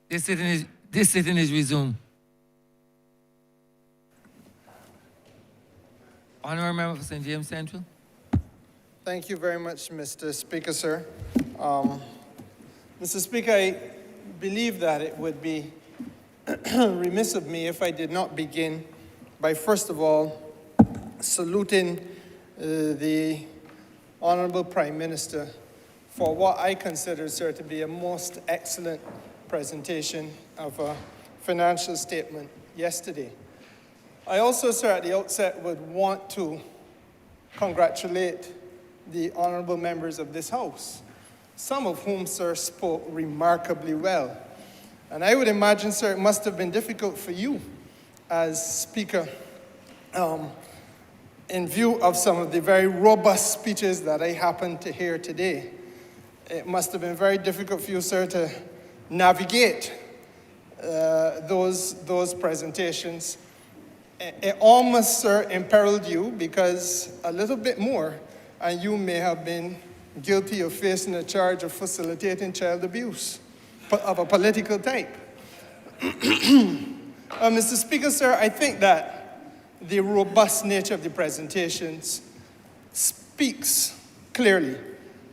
This sitting is resumed. Honourable Member for St. James Central. Thank you very much, Mr. Speaker, sir. Mr. Speaker, I believe that it would be remiss of me if I did not begin by, first of all, saluting the Honourable Prime Minister for what I consider, sir, to be a most excellent presentation of a financial statement yesterday. I also, sir, at the outset would want to congratulate the honourable members of this House, some of whom, sir, spoke remarkably well. And I would imagine, sir, it must have been difficult for you as Speaker in view of some of the very robust speeches that I happened to hear today. It must have been very difficult for you, sir, to navigate those presentations. It almost, sir, imperiled you because a little bit more and you may have been guilty of facing a charge of facilitating child abuse of a political type. Mr. Speaker, sir, I think that the robust nature of the presentations speaks clearly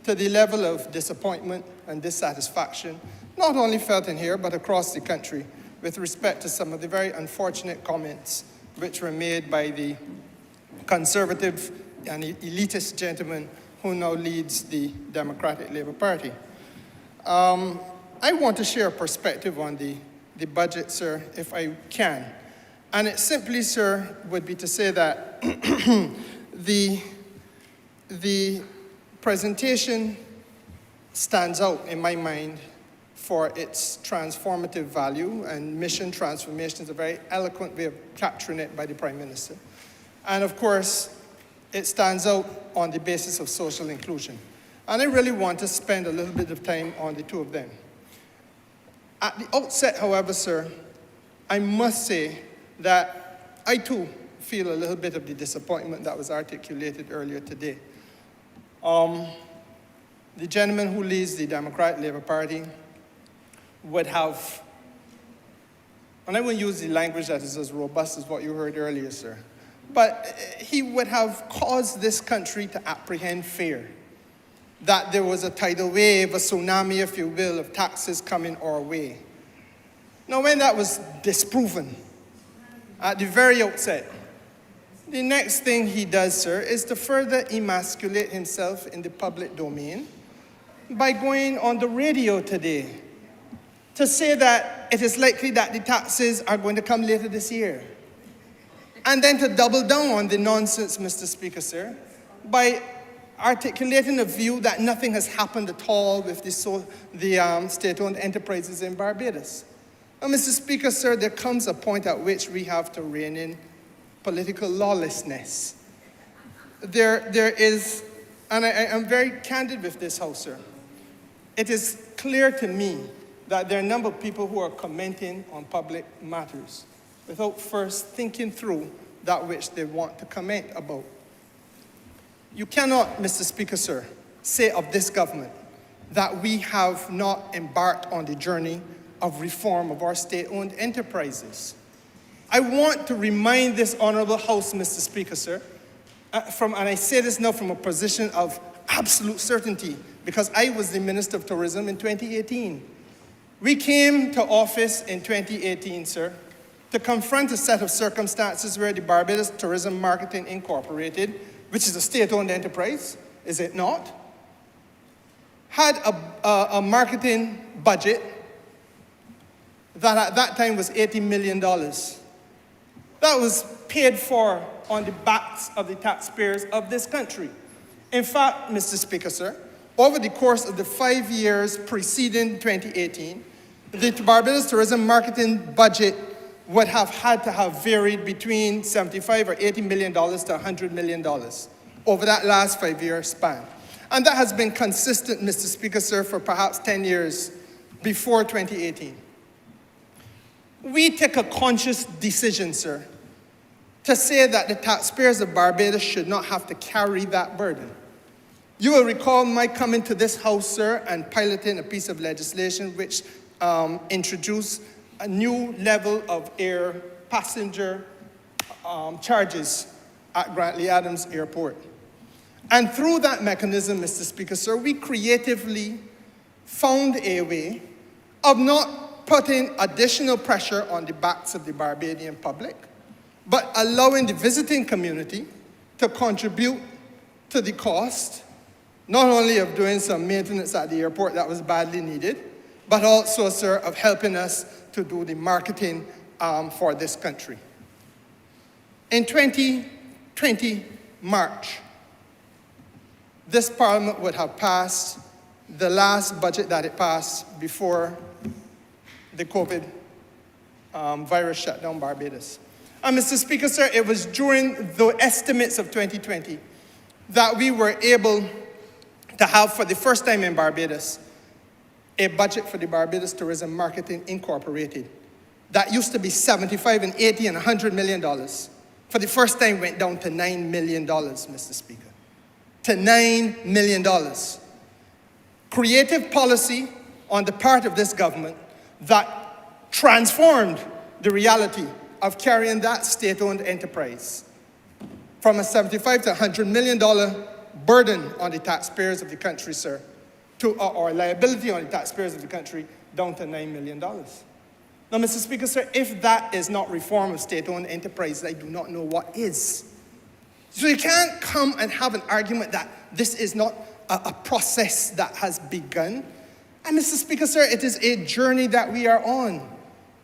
to the level of disappointment and dissatisfaction, not only felt in here, but across the country, with respect to some of the very unfortunate comments which were made by the conservative and elitist gentleman who now leads the Democratic Labour Party. I want to share a perspective on the budget, sir, if I can. And it simply, sir, would be to say that the presentation stands out in my mind for its transformative value, and mission transformation is a very eloquent way of capturing it by the Prime Minister. And of course, it stands out on the basis of social inclusion. And I really want to spend a little bit of time on the two of them. At the outset, however, sir, I must say that I too feel a little bit of the disappointment that was articulated earlier today. The gentleman who leads the Democratic Labour Party would have, and I wouldn't use the language that is as robust as what you heard earlier, sir, but he would have caused this country to apprehend fear that there was a tidal wave, a tsunami, if you will, of taxes coming our way. Now, when that was disproven at the very outset, the next thing he does, sir, is to further emasculate himself in the public domain by going on the radio today to say that it is likely that the taxes are going to come later this year. And then to double down on the nonsense, Mr. Speaker, sir, by articulating a view that nothing has happened at all with the state-owned enterprises in Barbados. And Mr. Speaker, sir, there comes a point at which we have to rein in political lawlessness. There is, and I am very candid with this House, sir, it is clear to me that there are a number of people who are commenting on public matters without first thinking through that which they want to comment about. You cannot, Mr. Speaker, sir, say of this government that we have not embarked on the journey of reform of our state-owned enterprises. I want to remind this honourable House, Mr. Speaker, sir, and I say this now from a position of absolute certainty, because I was the Minister of Tourism in 2018. We came to office in 2018, sir, to confront a set of circumstances where the Barbados Tourism Marketing Incorporated, which is a state-owned enterprise, is it not, had a marketing budget that at that time was $80 million. That was paid for on the backs of the taxpayers of this country. In fact, Mr. Speaker, sir, over the course of the 5 years preceding 2018, the Barbados Tourism Marketing budget would have had to have varied between $75 or $80 million to $100 million over that last 5-year span. And that has been consistent, Mr. Speaker, sir, for perhaps 10 years before 2018. We take a conscious decision, sir, to say that the taxpayers of Barbados should not have to carry that burden. You will recall my coming to this House, sir, and piloting a piece of legislation which introduce a new level of air passenger charges at Grantley Adams Airport. And through that mechanism, Mr. Speaker, sir, we creatively found a way of not putting additional pressure on the backs of the Barbadian public, but allowing the visiting community to contribute to the cost, not only of doing some maintenance at the airport that was badly needed, but also, sir, of helping us to do the marketing for this country. In 2020 March, this Parliament would have passed the last budget that it passed before the COVID virus shut down Barbados. And Mr. Speaker, sir, it was during the estimates of 2020 that we were able to have, for the first time in Barbados, a budget for the Barbados Tourism Marketing Incorporated that used to be 75 and 80 and $100 million. For the first time went down to $9 million, Mr. Speaker. To $9 million. Creative policy on the part of this government that transformed the reality of carrying that state-owned enterprise from a $75 to $100 million burden on the taxpayers of the country, sir, to or liability on the taxpayers of the country, down to $9 million. Now, Mr. Speaker, sir, if that is not reform of state-owned enterprise, I do not know what is. So you can't come and have an argument that this is not a process that has begun. And Mr. Speaker, sir, it is a journey that we are on.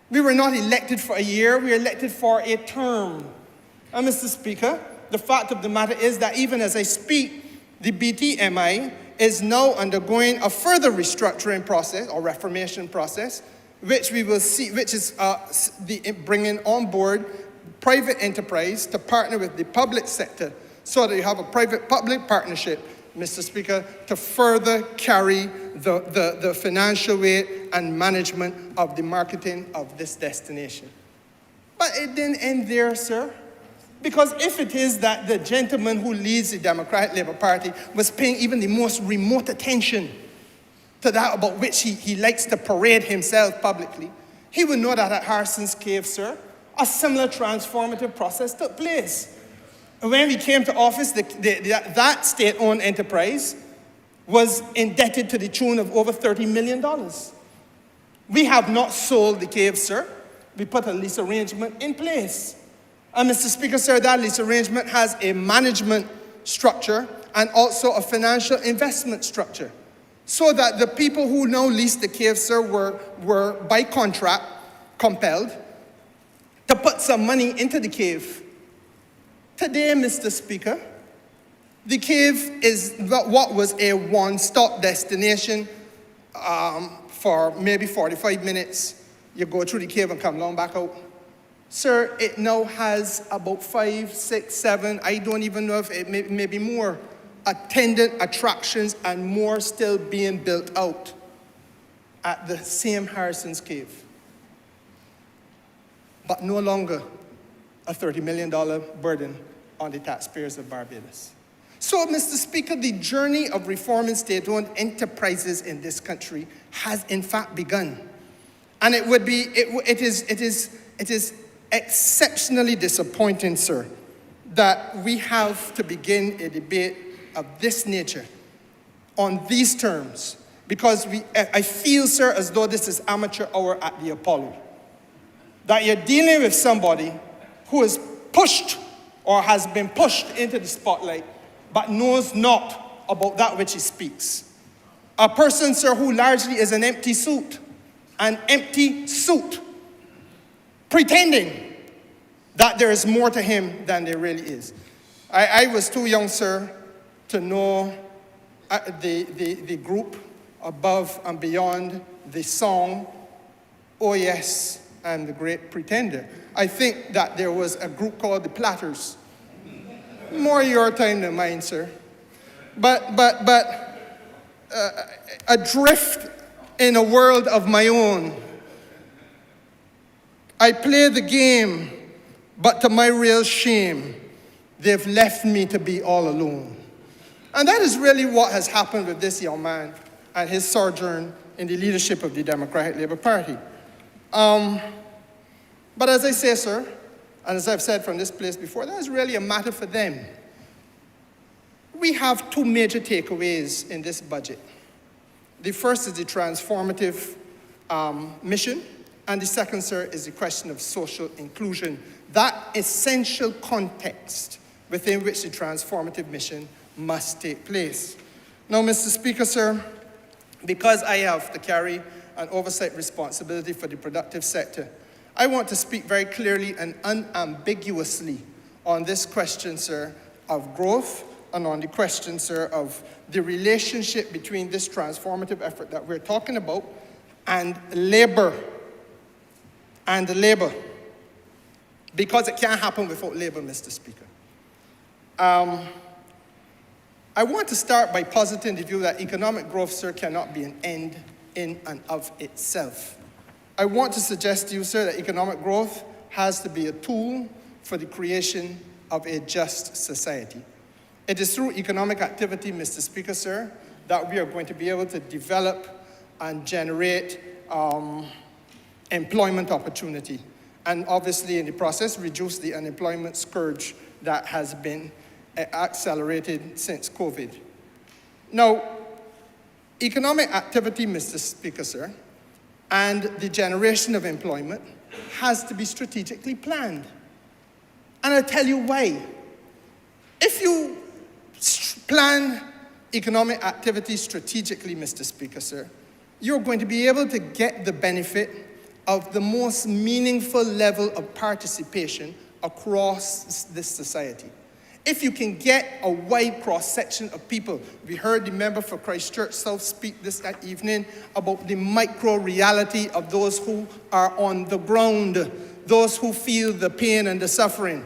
We were not elected for a year, we were elected for a term. And Mr. Speaker, the fact of the matter is that even as I speak, the BTMI is now undergoing a further restructuring process or reformation process, which we will see, which is bringing on board private enterprise to partner with the public sector so that you have a private-public partnership, Mr. Speaker, to further carry the financial weight and management of the marketing of this destination. But it didn't end there, sir. Because if it is that the gentleman who leads the Democratic Labour Party was paying even the most remote attention to that about which he likes to parade himself publicly, he would know that at Harrison's Cave, sir, a similar transformative process took place. When we came to office, that state-owned enterprise was indebted to the tune of over $30 million. We have not sold the cave, sir. We put a lease arrangement in place. And Mr. Speaker, sir, that lease arrangement has a management structure and also a financial investment structure, so that the people who now lease the cave, sir, were by contract compelled to put some money into the cave. Today, Mr. Speaker, the cave is what was a one-stop destination for maybe 45 minutes. You go through the cave and come along back out. Sir, it now has about 5, 6, 7, I don't even know if it may be more, attendant attractions and more still being built out at the same Harrison's Cave. But no longer a $30 million burden on the taxpayers of Barbados. So, Mr. Speaker, the journey of reforming state-owned enterprises in this country has in fact begun. And it is exceptionally disappointing, sir, that we have to begin a debate of this nature on these terms, because I feel, sir, as though this is amateur hour at the Apollo. That you're dealing with somebody who is pushed or has been pushed into the spotlight but knows not about that which he speaks. A person, sir, who largely is an empty suit, pretending that there is more to him than there really is. I was too young, sir, to know the group above and beyond the song, "Oh Yes, I'm the Great Pretender." I think that there was a group called the Platters. More your time than mine, sir. But adrift in a world of my own. I play the game, but to my real shame, they've left me to be all alone. And that is really what has happened with this young man and his sojourn in the leadership of the Democratic Labour Party. But as I say, sir, and as I've said from this place before, that is really a matter for them. We have two major takeaways in this budget. The first is the transformative mission, and the second, sir, is the question of social inclusion, that essential context within which the transformative mission must take place. Now, Mr. Speaker, sir, because I have to carry an oversight responsibility for the productive sector, I want to speak very clearly and unambiguously on this question, sir, of growth, and on the question, sir, of the relationship between this transformative effort that we're talking about and labor. Because it can't happen without labor, Mr. Speaker. I want to start by positing the view that economic growth, sir, cannot be an end in and of itself. I want to suggest to you, sir, that economic growth has to be a tool for the creation of a just society. It is through economic activity, Mr. Speaker, sir, that we are going to be able to develop and generate employment opportunity, and obviously in the process reduce the unemployment scourge that has been accelerated since COVID. Now, economic activity, Mr. Speaker, sir, and the generation of employment has to be strategically planned. And I'll tell you why. If you plan economic activity strategically, Mr. Speaker, sir, you're going to be able to get the benefit of the most meaningful level of participation across this society. If you can get a wide cross-section of people, we heard the member for Christchurch South speak this evening about the micro-reality of those who are on the ground, those who feel the pain and the suffering.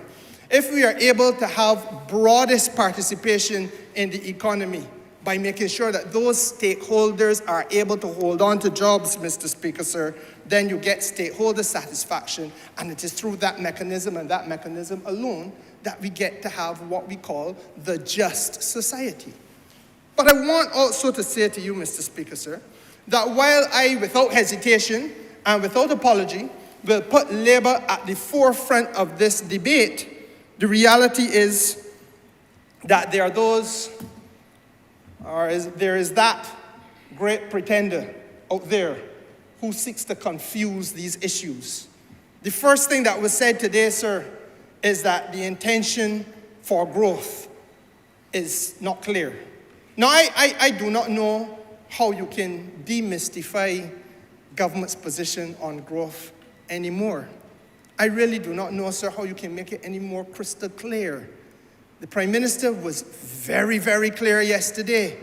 If we are able to have broadest participation in the economy by making sure that those stakeholders are able to hold on to jobs, Mr. Speaker, sir, then you get stakeholder satisfaction, and it is through that mechanism and that mechanism alone that we get to have what we call the just society. But I want also to say to you, Mr. Speaker, sir, that while I, without hesitation and without apology, will put labor at the forefront of this debate, the reality is that there are those, there is that great pretender out there who seeks to confuse these issues. The first thing that was said today, sir, is that the intention for growth is not clear. Now, I do not know how you can demystify government's position on growth anymore. I really do not know, sir, how you can make it any more crystal clear. The Prime Minister was very, very clear yesterday.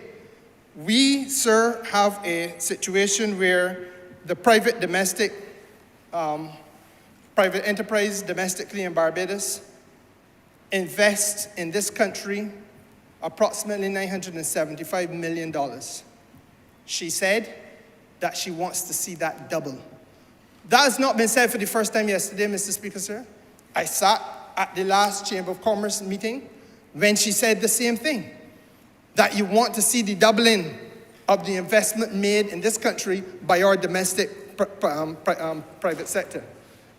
We, sir, have a situation where the private enterprise domestically in Barbados invests in this country approximately $975 million. She said that she wants to see that double. That has not been said for the first time yesterday, Mr. Speaker, sir. I sat at the last Chamber of Commerce meeting when she said the same thing, that you want to see the doubling of the investment made in this country by our domestic private sector,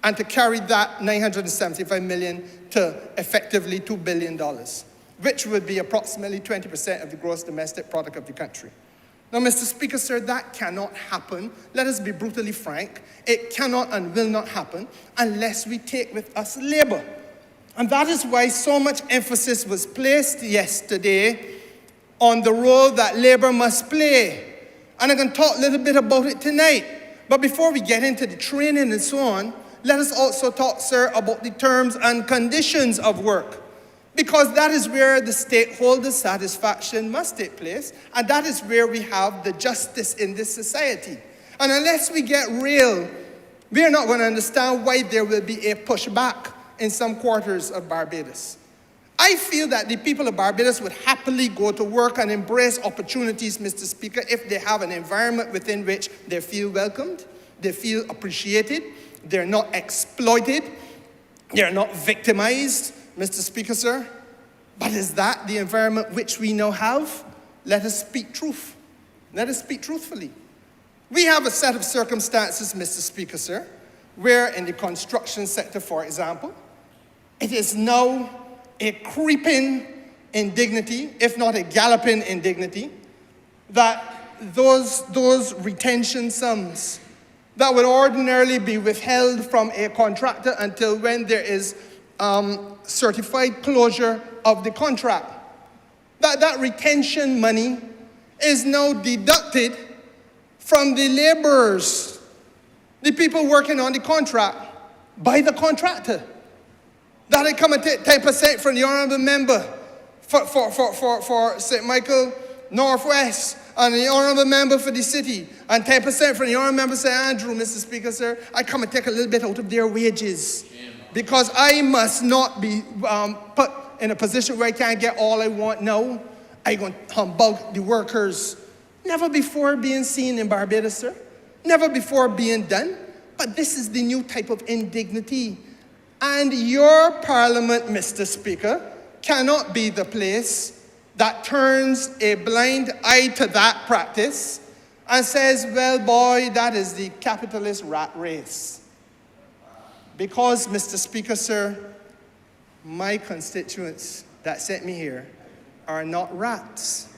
and to carry that $975 million to effectively $2 billion, which would be approximately 20% of the gross domestic product of the country. Now, Mr. Speaker, sir, that cannot happen. Let us be brutally frank. It cannot and will not happen unless we take with us labor. And that is why so much emphasis was placed yesterday on the role that labor must play. And I can talk a little bit about it tonight. But before we get into the training and so on, let us also talk, sir, about the terms and conditions of work. Because that is where the stakeholder satisfaction must take place, and that is where we have the justice in this society. And unless we get real, we are not going to understand why there will be a pushback in some quarters of Barbados. I feel that the people of Barbados would happily go to work and embrace opportunities, Mr. Speaker, if they have an environment within which they feel welcomed, they feel appreciated, they're not exploited, they're not victimized, Mr. Speaker, sir. But is that the environment which we now have? Let us speak truth. Let us speak truthfully. We have a set of circumstances, Mr. Speaker, sir, where in the construction sector, for example, it is now a creeping indignity, if not a galloping indignity, that those retention sums that would ordinarily be withheld from a contractor until when there is certified closure of the contract, that retention money is now deducted from the laborers, the people working on the contract, by the contractor. That they come and take 10% from the honourable member for St. Michael Northwest, and the honourable member for the city, and 10% from the honourable member St. Andrew, Mr. Speaker, sir. I come and take a little bit out of their wages because I must not be put in a position where I can't get all I want now. I'm going to humbug the workers. Never before being seen in Barbados, sir. Never before being done. But this is the new type of indignity. And your parliament, Mr. Speaker, cannot be the place that turns a blind eye to that practice and says, well, boy, that is the capitalist rat race. Because, Mr. Speaker, sir, my constituents that sent me here are not rats.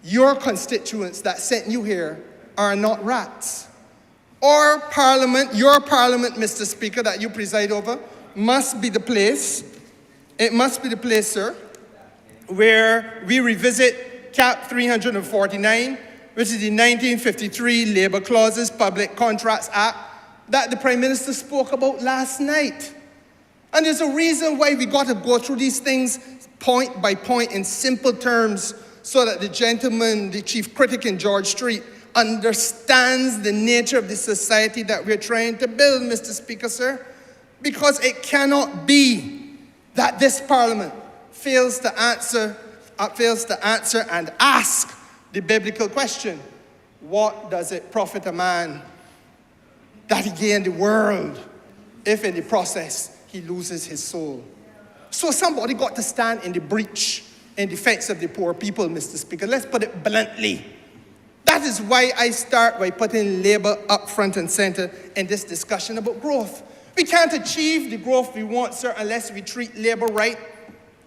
Your constituents that sent you here are not rats. Our parliament, your parliament, Mr. Speaker, that you preside over, must be the place, it must be the place, sir, where we revisit Cap 349, which is the 1953 Labor Clauses Public Contracts Act that the Prime Minister spoke about last night. And there's a reason why we got to go through these things point by point in simple terms so that the gentleman, the chief critic in George Street, understands the nature of the society that we're trying to build, Mr. Speaker, sir. Because it cannot be that this parliament fails to answer and ask the biblical question, what does it profit a man that he gain the world if in the process he loses his soul? So somebody got to stand in the breach in defense of the poor people, Mr. Speaker. Let's put it bluntly. That is why I start by putting labor up front and center in this discussion about growth. We can't achieve the growth we want, sir, unless we treat labor right.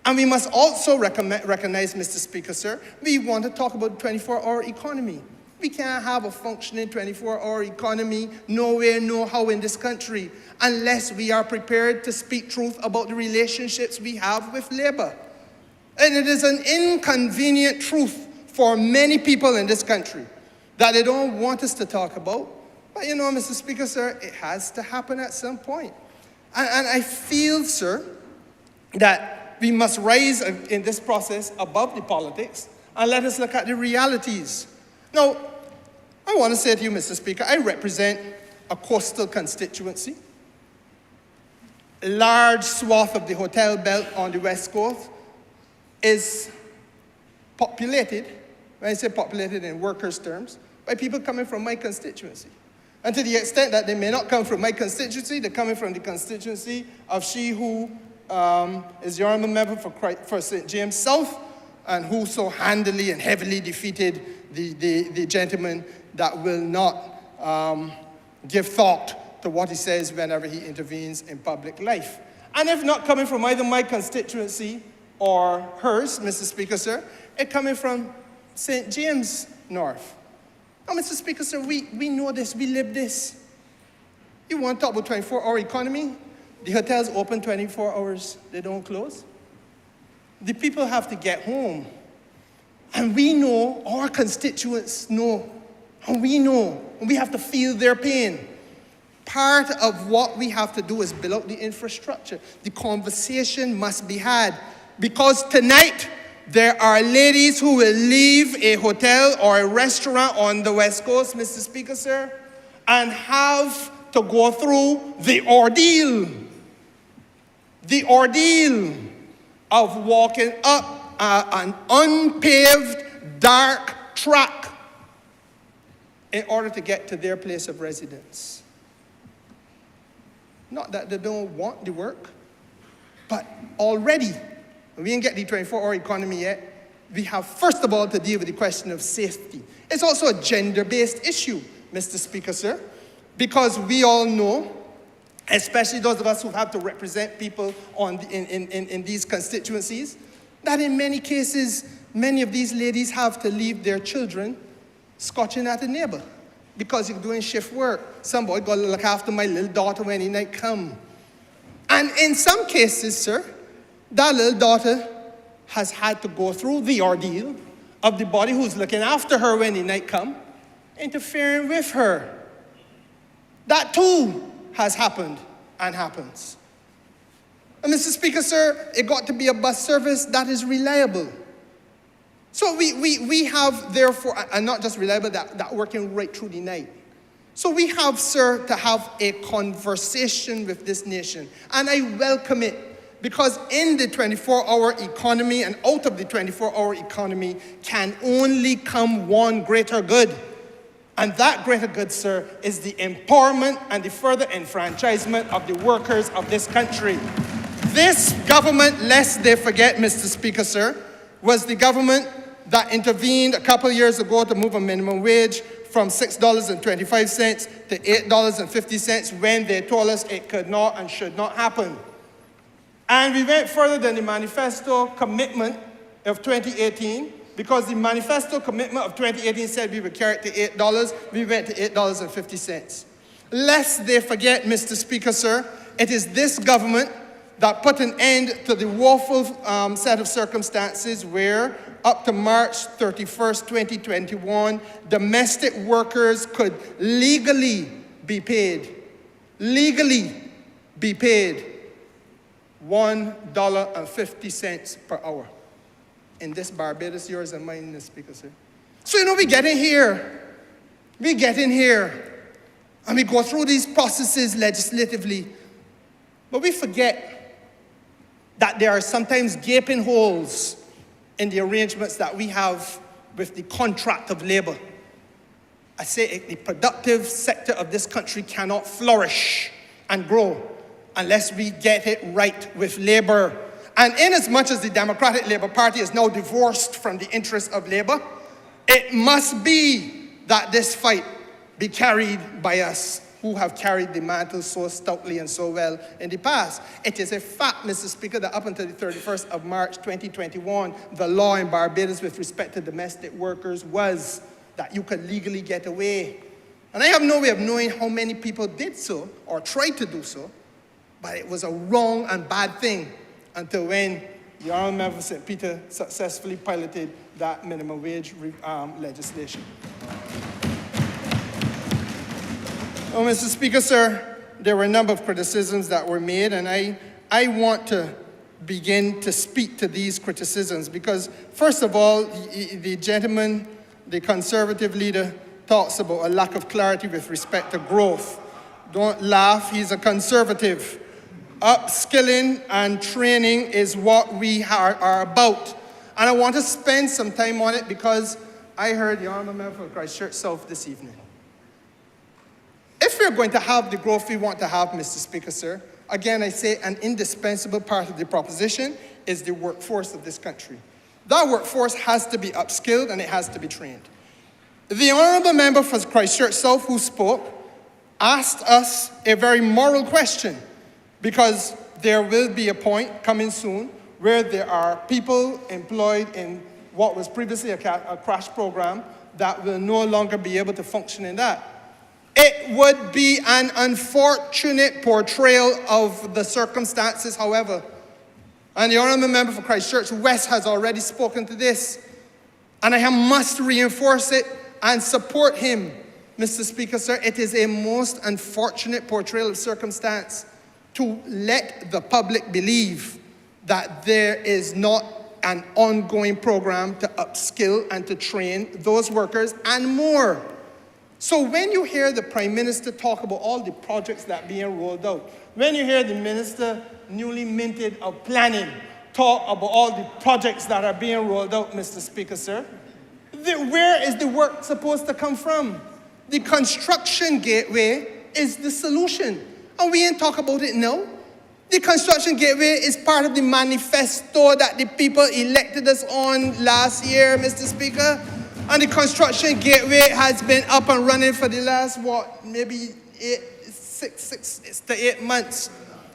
And we must also recognize, Mr. Speaker, sir, we want to talk about the 24-hour economy. We can't have a functioning 24-hour economy nowhere, no how in this country unless we are prepared to speak truth about the relationships we have with labor. And it is an inconvenient truth for many people in this country that they don't want us to talk about. But you know, Mr. Speaker, sir, it has to happen at some point. And I feel, sir, that we must rise in this process above the politics and let us look at the realities. Now, I want to say to you, Mr. Speaker, I represent a coastal constituency. A large swath of the hotel belt on the West Coast is populated, when I say populated in workers' terms, by people coming from my constituency. And to the extent that they may not come from my constituency, they're coming from the constituency of she who is the honourable member for St. James South, and who so handily and heavily defeated the gentleman that will not give thought to what he says whenever he intervenes in public life. And if not coming from either my constituency or hers, Mr. Speaker, sir, it coming from St. James North. Now, Mr. Speaker, sir, we know this, we live this. You want to talk about 24-hour economy? The hotels open 24 hours, they don't close. The people have to get home. And we know, our constituents know, and we know, and we have to feel their pain. Part of what we have to do is build up the infrastructure. The conversation must be had. Because tonight, there are ladies who will leave a hotel or a restaurant on the West Coast, Mr. Speaker, sir, and have to go through the ordeal of walking up an unpaved, dark track in order to get to their place of residence. Not that they don't want the work, but already, we didn't get the 24-hour economy yet, we have, first of all, to deal with the question of safety. It's also a gender-based issue, Mr. Speaker, sir, because we all know, especially those of us who have to represent people in these constituencies, that in many cases, many of these ladies have to leave their children scotching at a neighbor because you're doing shift work. Somebody got to look after my little daughter when the night come. And in some cases, sir, that little daughter has had to go through the ordeal of the body who's looking after her when the night come, interfering with her. That too has happened and happens. And Mr. Speaker, sir, it got to be a bus service that is reliable. So we have, therefore, and not just reliable, that working right through the night. So we have, sir, to have a conversation with this nation. And I welcome it, because in the 24-hour economy and out of the 24-hour economy can only come one greater good. And that greater good, sir, is the empowerment and the further enfranchisement of the workers of this country. This government, lest they forget, Mr. Speaker, sir, was the government that intervened a couple of years ago to move a minimum wage from $6.25 to $8.50 when they told us it could not and should not happen. And we went further than the manifesto commitment of 2018, because the manifesto commitment of 2018 said we would carry it to $8. We went to $8.50. Lest they forget, Mr. Speaker, sir, it is this government that put an end to the woeful set of circumstances where, up to March 31st, 2021, domestic workers could legally be paid $1.50 per hour. In this Barbados, yours and mine, Mr. Speaker, sir. So, we get in here. And we go through these processes legislatively. But we forget that there are sometimes gaping holes in the arrangements that we have with the contract of labor. I say the productive sector of this country cannot flourish and grow unless we get it right with labor. And inasmuch as the Democratic Labour Party is now divorced from the interests of labor, it must be that this fight be carried by us who have carried the mantle so stoutly and so well in the past. It is a fact, Mr. Speaker, that up until the 31st of March 2021, the law in Barbados with respect to domestic workers was that you could legally get away. And I have no way of knowing how many people did so or tried to do so, but it was a wrong and bad thing until when the Honourable Member for St. Peter successfully piloted that minimum wage legislation. Oh, Mr. Speaker, sir, there were a number of criticisms that were made, and I want to begin to speak to these criticisms because, first of all, the gentleman, the Conservative leader, talks about a lack of clarity with respect to growth. Don't laugh, he's a Conservative. Upskilling and training is what we are about. And I want to spend some time on it because I heard the Honourable Member for Christchurch South this evening. If we're going to have the growth we want to have, Mr. Speaker, sir, again, I say an indispensable part of the proposition is the workforce of this country. That workforce has to be upskilled and it has to be trained. The Honourable Member for Christchurch South who spoke asked us a very moral question because there will be a point coming soon where there are people employed in what was previously a crash program that will no longer be able to function in that. It would be an unfortunate portrayal of the circumstances, however. And the Honourable Member for Christchurch West has already spoken to this. And I must reinforce it and support him, Mr. Speaker, sir. It is a most unfortunate portrayal of circumstance to let the public believe that there is not an ongoing program to upskill and to train those workers and more. So when you hear the Prime Minister talk about all the projects that are being rolled out, when you hear the Minister newly minted of planning talk about all the projects that are being rolled out, Mr. Speaker, sir, where is the work supposed to come from? The construction gateway is the solution. And we ain't talk about it now. The construction gateway is part of the manifesto that the people elected us on last year, Mr. Speaker. And the construction gateway has been up and running for the last, maybe 6 to 8 months.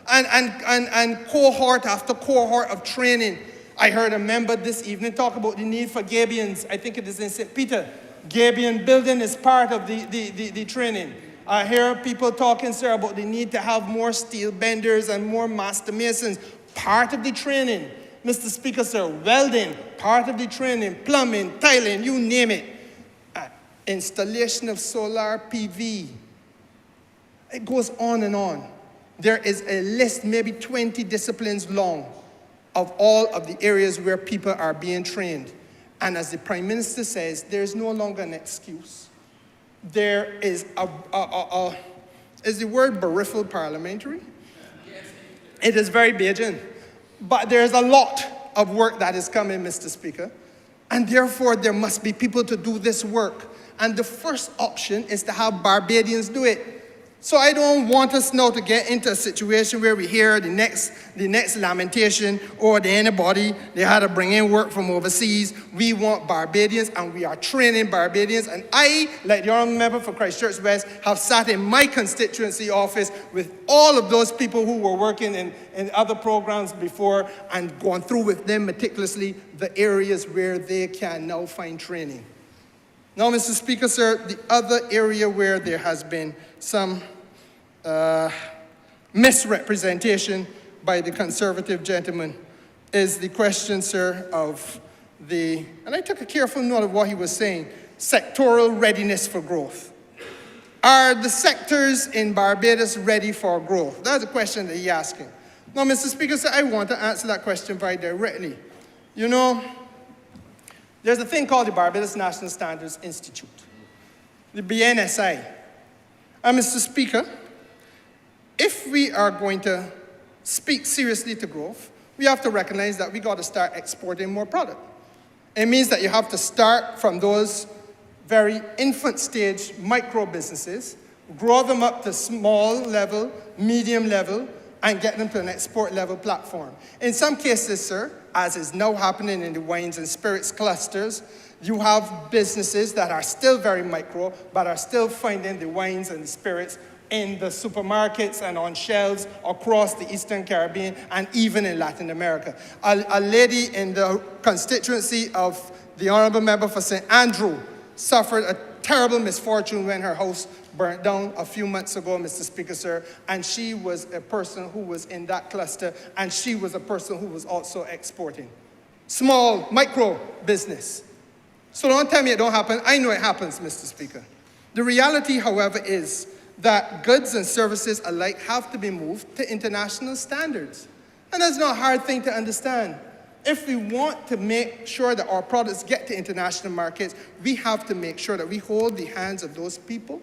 And cohort after cohort of training. I heard a member this evening talk about the need for gabions. I think it is in St. Peter. Gabion building is part of the training. I hear people talking, sir, about the need to have more steel benders and more master masons. Part of the training. Mr. Speaker, sir, welding, part of the training, plumbing, tiling, you name it. Installation of solar PV. It goes on and on. There is a list, maybe 20 disciplines long, of all of the areas where people are being trained. And as the Prime Minister says, there is no longer an excuse. There is is the word berifle parliamentary? It is very Bajan. But there's a lot of work that is coming, Mr. Speaker. And therefore, there must be people to do this work. And the first option is to have Barbadians do it. So I don't want us now to get into a situation where we hear the next lamentation, or anybody, they had to bring in work from overseas. We want Barbadians, and we are training Barbadians. And I, like the Honourable Member for Christchurch West, have sat in my constituency office with all of those people who were working in other programs before, and gone through with them meticulously the areas where they can now find training. Now, Mr. Speaker, sir, the other area where there has been some misrepresentation by the Conservative gentleman is the question, sir, of and I took a careful note of what he was saying, sectoral readiness for growth. Are the sectors in Barbados ready for growth? That's the question that he's asking. Now, Mr. Speaker, sir, I want to answer that question very directly. You know, there's a thing called the Barbados National Standards Institute, the BNSI. And Mr. Speaker, if we are going to speak seriously to growth, we have to recognize that we got to start exporting more product. It means that you have to start from those very infant stage micro businesses, grow them up to small level, medium level, and get them to an export level platform. In some cases, sir, as is now happening in the wines and spirits clusters, you have businesses that are still very micro, but are still finding the wines and the spirits in the supermarkets and on shelves across the Eastern Caribbean and even in Latin America. A lady in the constituency of the Honourable Member for St. Andrew suffered a terrible misfortune when her house burnt down a few months ago, Mr. Speaker, sir, and she was a person who was in that cluster, and she was a person who was also exporting. Small, micro business. So don't tell me it don't happen. I know it happens, Mr. Speaker. The reality, however, is that goods and services alike have to be moved to international standards. And that's not a hard thing to understand. If we want to make sure that our products get to international markets, we have to make sure that we hold the hands of those people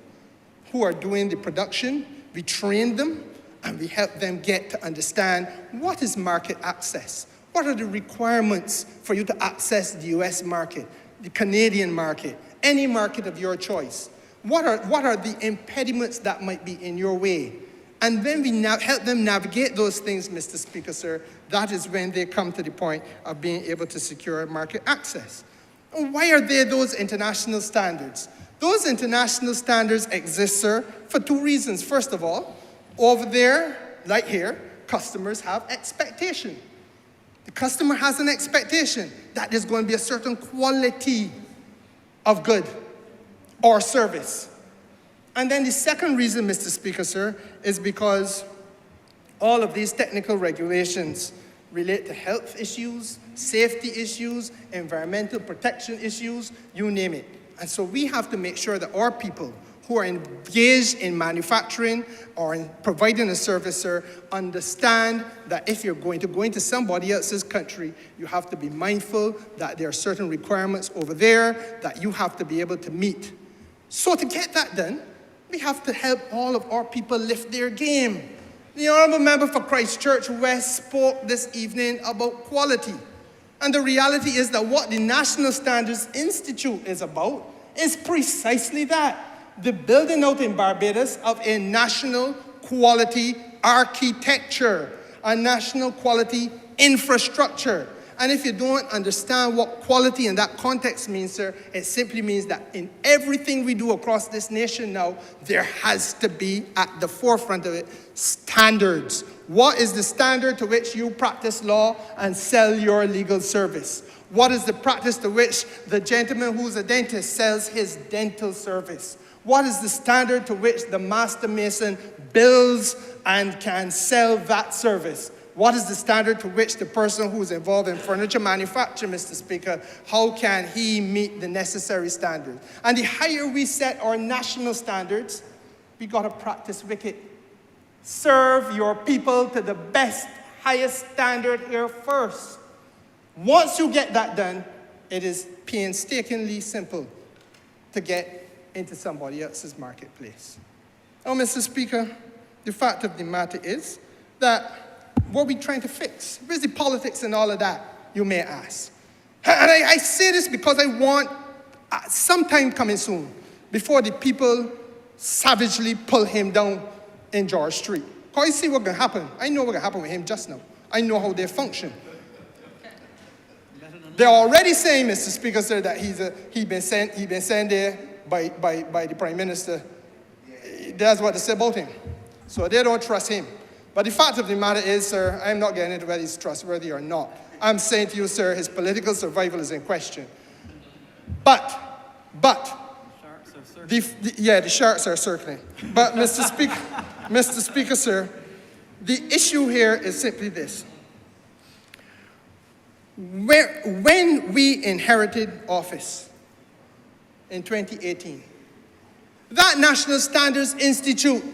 who are doing the production, we train them, and we help them get to understand what is market access. What are the requirements for you to access the US market, the Canadian market, any market of your choice? What are the impediments that might be in your way? And when we help them navigate those things, Mr. Speaker, sir, that is when they come to the point of being able to secure market access. And why are there those international standards? Those international standards exist, sir, for two reasons. First of all, over there, like here, customers have expectation. The customer has an expectation that there's going to be a certain quality of good or service. And then the second reason, Mr. Speaker, sir, is because all of these technical regulations relate to health issues, safety issues, environmental protection issues, you name it. And so we have to make sure that our people who are engaged in manufacturing or in providing a service, sir, understand that if you're going to go into somebody else's country, you have to be mindful that there are certain requirements over there that you have to be able to meet. So to get that done, we have to help all of our people lift their game. The Honourable Member for Christchurch West spoke this evening about quality. And the reality is that what the National Standards Institute is about is precisely that. The building out in Barbados of a national quality architecture. a national quality infrastructure. And if you don't understand what quality in that context means, sir, it simply means that in everything we do across this nation now, there has to be at the forefront of it standards. What is the standard to which you practice law and sell your legal service? What is the practice to which the gentleman who's a dentist sells his dental service? What is the standard to which the master mason builds and can sell that service? What is the standard to which the person who is involved in furniture manufacture, Mr. Speaker, how can he meet the necessary standards? And the higher we set our national standards, we got to practice wicked. Serve your people to the best, highest standard here first. Once you get that done, it is painstakingly simple to get into somebody else's marketplace. Now, Mr. Speaker, the fact of the matter is that what are we trying to fix? Where's the politics and all of that, you may ask? And I say this because I want some time coming soon before the people savagely pull him down in George Street. Because I see what's going to happen. I know what's going to happen with him just now. I know how they function. They're already saying, Mr. Speaker, sir, that he's been sent there by the Prime Minister. That's what they say about him. So they don't trust him. But the fact of the matter is, sir, I'm not getting into whether he's trustworthy or not. I'm saying to you, sir, his political survival is in question. But, the sharks are circling. But, Mr. Speaker, sir, the issue here is simply this. When we inherited office in 2018, that National Standards Institute,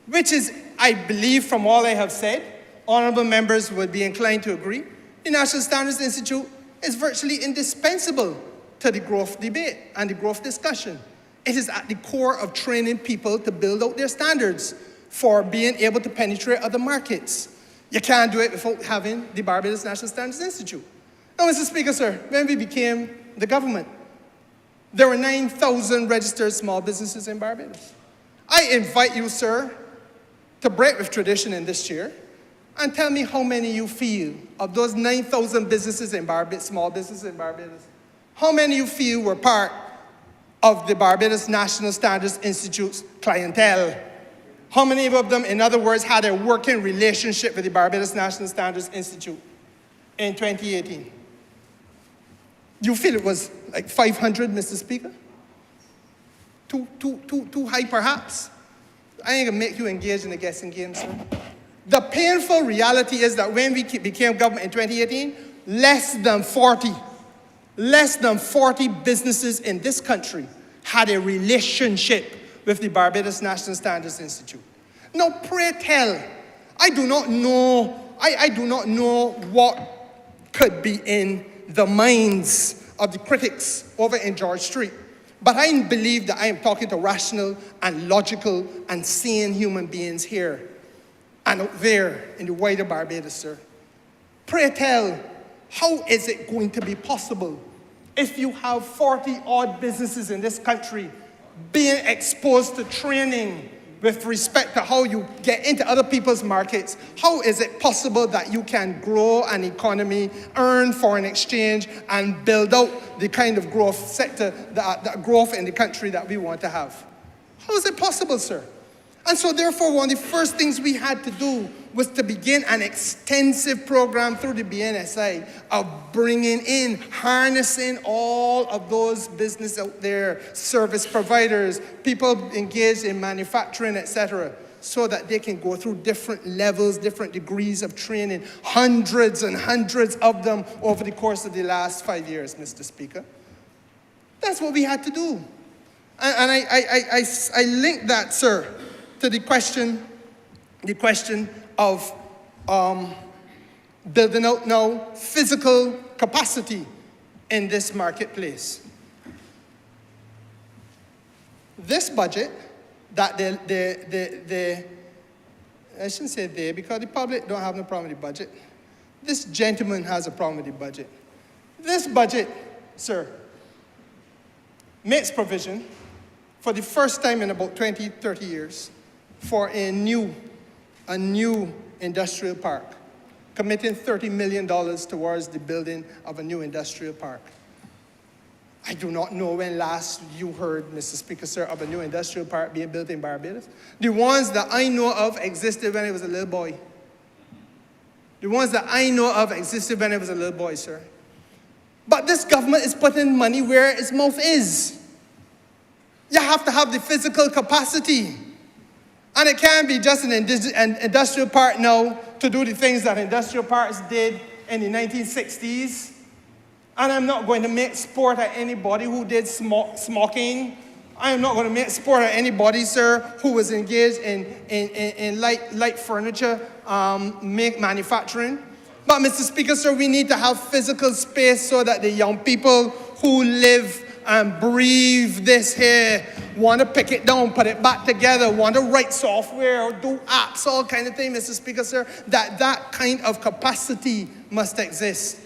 which is, I believe from all I have said, honourable members would be inclined to agree, the National Standards Institute is virtually indispensable to the growth debate and the growth discussion. It is at the core of training people to build out their standards for being able to penetrate other markets. You can't do it without having the Barbados National Standards Institute. Now, Mr. Speaker, sir, when we became the government, there were 9,000 registered small businesses in Barbados. I invite you, sir, to break with tradition in this chair and tell me how many you feel of those 9,000 businesses in Barbados, small businesses in Barbados, how many you feel were part of the Barbados National Standards Institute's clientele? How many of them, in other words, had a working relationship with the Barbados National Standards Institute in 2018? You feel it was like 500, Mr. Speaker? Too high, perhaps? I ain't gonna make you engage in the guessing game, sir. The painful reality is that when we became government in 2018, less than 40 businesses in this country had a relationship with the Barbados National Standards Institute. Now, pray tell, I do not know what could be in the minds of the critics over in George Street. But I believe that I am talking to rational and logical and sane human beings here and out there in the wider Barbados, sir. Pray tell, how is it going to be possible if you have 40-odd businesses in this country being exposed to training with respect to how you get into other people's markets? How is it possible that you can grow an economy, earn foreign exchange, and build out the kind of growth sector, the growth in the country that we want to have? How is it possible, sir? And so therefore, one of the first things we had to do was to begin an extensive program through the BNSI of bringing in, harnessing all of those business out there, service providers, people engaged in manufacturing, etc., so that they can go through different levels, different degrees of training, hundreds and hundreds of them over the course of the last 5 years, Mr. Speaker. That's what we had to do. And I link that, sir, to the question of building out now physical capacity in this marketplace. This budget that I shouldn't say they, because the public don't have no problem with the budget. This gentleman has a problem with the budget. This budget, sir, makes provision for the first time in about 20, 30 years for a new industrial park committing $30 million towards the building of a new industrial park. I do not know when last you heard, Mr. Speaker, sir, of a new industrial park being built in Barbados. The ones that I know of existed when I was a little boy. The ones that I know of existed when I was a little boy, sir. But this government is putting money where its mouth is. You have to have the physical capacity. And it can't be just an industrial park now to do the things that industrial parks did in the 1960s. And I'm not going to make sport at anybody who did smoking. I am not going to make sport at anybody, sir, who was engaged in light furniture manufacturing. But, Mr. Speaker, sir, we need to have physical space so that the young people who live and breathe this here want to pick it down, put it back together, want to write software or do apps, all kind of thing, Mr. Speaker, sir, that kind of capacity must exist.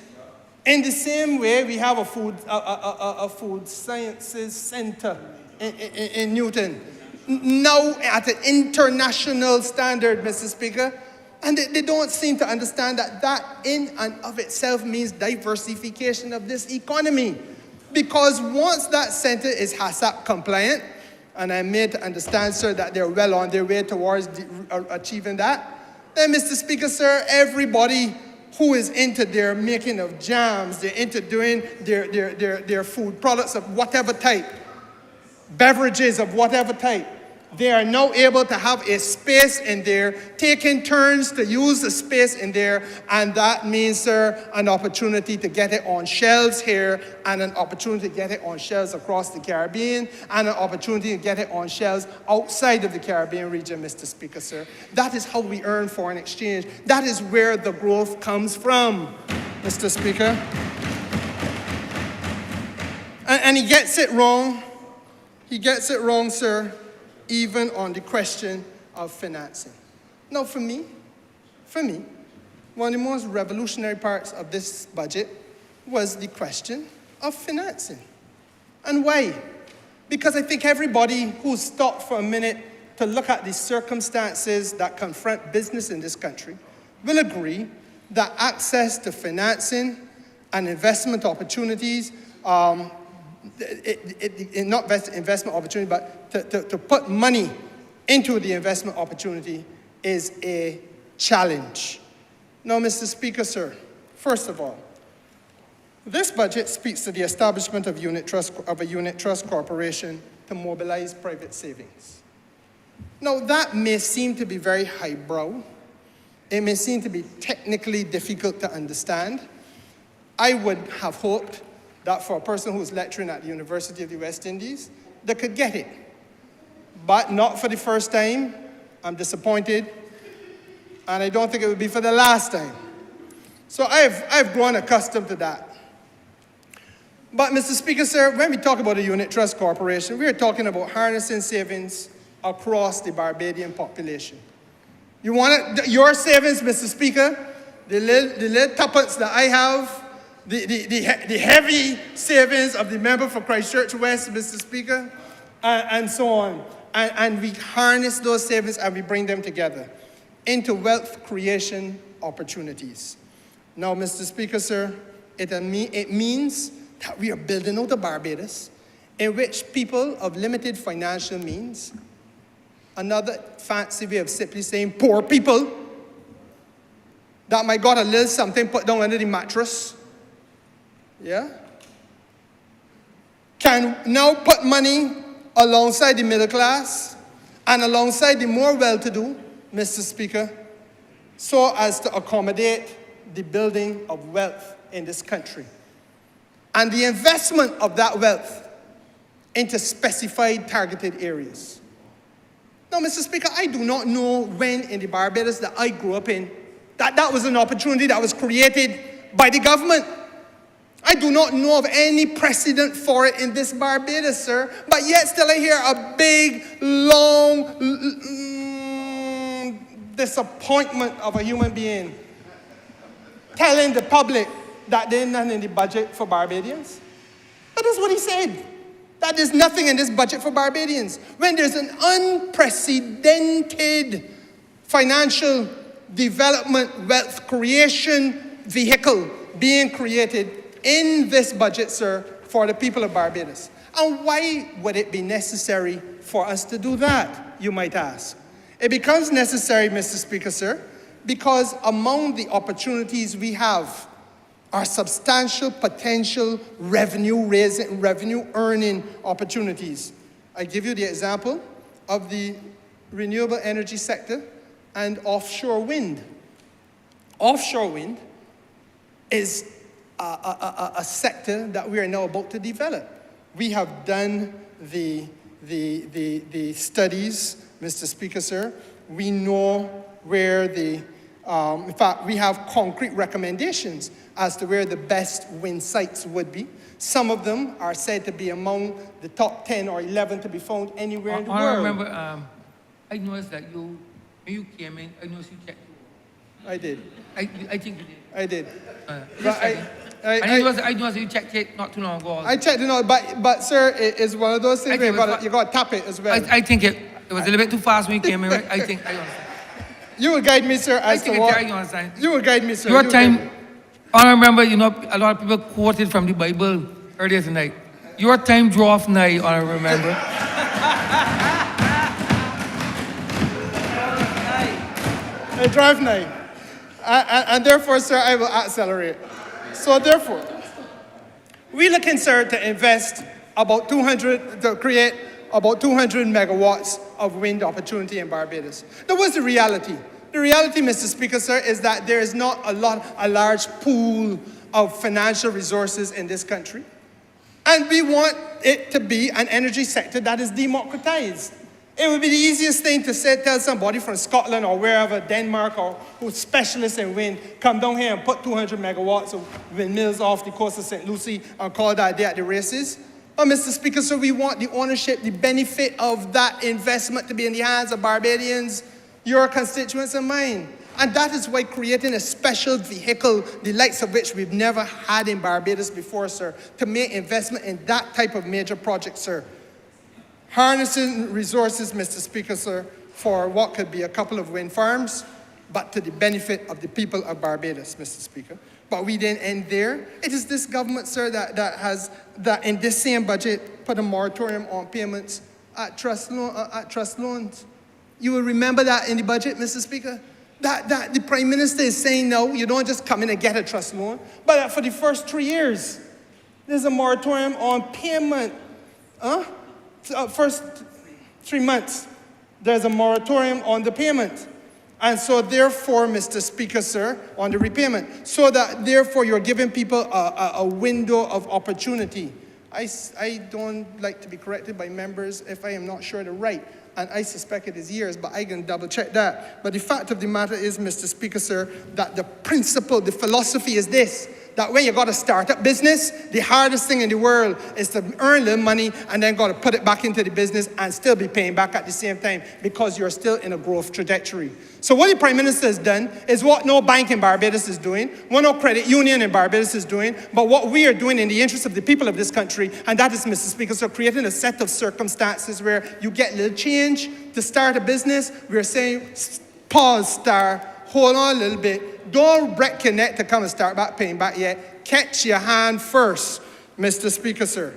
In the same way, we have a food sciences center in Newton, now at an international standard, Mr. Speaker, and they don't seem to understand that in and of itself means diversification of this economy. Because once that center is HACCP compliant, and I'm made to understand, sir, that they're well on their way towards achieving that, then, Mr. Speaker, sir, everybody who is into their making of jams, they're into doing their food products of whatever type, beverages of whatever type, they are now able to have a space in there, taking turns to use the space in there, and that means, sir, an opportunity to get it on shelves here, and an opportunity to get it on shelves across the Caribbean, and an opportunity to get it on shelves outside of the Caribbean region, Mr. Speaker, sir. That is how we earn foreign exchange. That is where the growth comes from, Mr. Speaker. And he gets it wrong. He gets it wrong, sir, even on the question of financing. Now, for me, one of the most revolutionary parts of this budget was the question of financing. And why? Because I think everybody who stopped for a minute to look at the circumstances that confront business in this country will agree that access to financing and investment opportunities, not investment opportunity, but to put money into the investment opportunity is a challenge. Now, Mr. Speaker, sir, first of all, this budget speaks to the establishment of a unit trust corporation to mobilize private savings. Now, that may seem to be very highbrow. It may seem to be technically difficult to understand. I would have hoped that for a person who's lecturing at the University of the West Indies, they could get it. But not for the first time. I'm disappointed. And I don't think it would be for the last time. So I've grown accustomed to that. But, Mr. Speaker, sir, when we talk about a unit trust corporation, we are talking about harnessing savings across the Barbadian population. You want your savings, Mr. Speaker, the little tuppence that I have, the heavy savings of the member for Christchurch West, Mr. Speaker, and so on. And we harness those savings and we bring them together into wealth creation opportunities. Now, Mr. Speaker, sir, it means that we are building out a Barbados in which people of limited financial means, another fancy way of simply saying poor people, that might got a little something put down under the mattress, can now put money alongside the middle class and alongside the more well-to-do, Mr. Speaker, so as to accommodate the building of wealth in this country and the investment of that wealth into specified targeted areas. Now, Mr. Speaker, I do not know when in the Barbados that I grew up in that was an opportunity that was created by the government. I do not know of any precedent for it in this Barbados, sir, but yet still I hear a big, long disappointment of a human being telling the public that there's nothing in the budget for Barbadians. That is what he said. That there's nothing in this budget for Barbadians. When there's an unprecedented financial development, wealth creation vehicle being created in this budget, sir, for the people of Barbados. And why would it be necessary for us to do that, you might ask? It becomes necessary, Mr. Speaker, sir, because among the opportunities we have are substantial potential revenue-raising, revenue-earning opportunities. I give you the example of the renewable energy sector and offshore wind. Offshore wind is a sector that we are now about to develop. We have done the studies, Mr. Speaker, sir. We know where in fact, we have concrete recommendations as to where the best wind sites would be. Some of them are said to be among the top 10 or 11 to be found anywhere in the world. I remember, I noticed that when you came in, I noticed you checked. I did. I think you did. I did. I noticed you checked it not too long ago. I checked it out, but sir, it's one of those things where you got to tap it as well. I think it was a little bit too fast when you came in, right? I understand. You will guide me, sir, as to what. You understand. You will guide me, sir. Your time, I remember, a lot of people quoted from the Bible earlier tonight. Your time draweth nigh, I remember. It drive nigh. And therefore, sir, I will accelerate. So therefore, we're looking, sir, to invest to create about 200 megawatts of wind opportunity in Barbados. Now, what's the reality? The reality, Mr. Speaker, sir, is that there is not a large pool of financial resources in this country. And we want it to be an energy sector that is democratized. It would be the easiest thing to tell somebody from Scotland or wherever, Denmark, or who's specialists in wind, come down here and put 200 megawatts of windmills off the coast of St. Lucie and call that a day at the races. But, Mr. Speaker, so we want the ownership, the benefit of that investment to be in the hands of Barbadians, your constituents and mine. And that is why creating a special vehicle, the likes of which we've never had in Barbados before, sir, to make investment in that type of major project, sir. Harnessing resources, Mr. Speaker, sir, for what could be a couple of wind farms, but to the benefit of the people of Barbados, Mr. Speaker. But we didn't end there. It is this government, sir, that in this same budget put a moratorium on payments at trust loans. You will remember that in the budget, Mr. Speaker? That the Prime Minister is saying, no, you don't just come in and get a trust loan, but that for the first 3 years, there's a moratorium on payment. First 3 months, there's a moratorium on the payment. And so therefore, Mr. Speaker, sir, on the repayment, so that therefore you're giving people a window of opportunity. I don't like to be corrected by members if I am not sure the right, and I suspect it is years, but I can double check that. But the fact of the matter is, Mr. Speaker, sir, that the principle, the philosophy is this, that when you got a startup business, the hardest thing in the world is to earn little money and then got to put it back into the business and still be paying back at the same time because you're still in a growth trajectory. So what the Prime Minister has done is what no bank in Barbados is doing, what no credit union in Barbados is doing, but what we are doing in the interest of the people of this country, and that is, Mr. Speaker, so creating a set of circumstances where you get little change to start a business. We're saying, pause, star, hold on a little bit. Don't break your neck to come and start back paying back yet. Catch your hand first, Mr. Speaker, sir.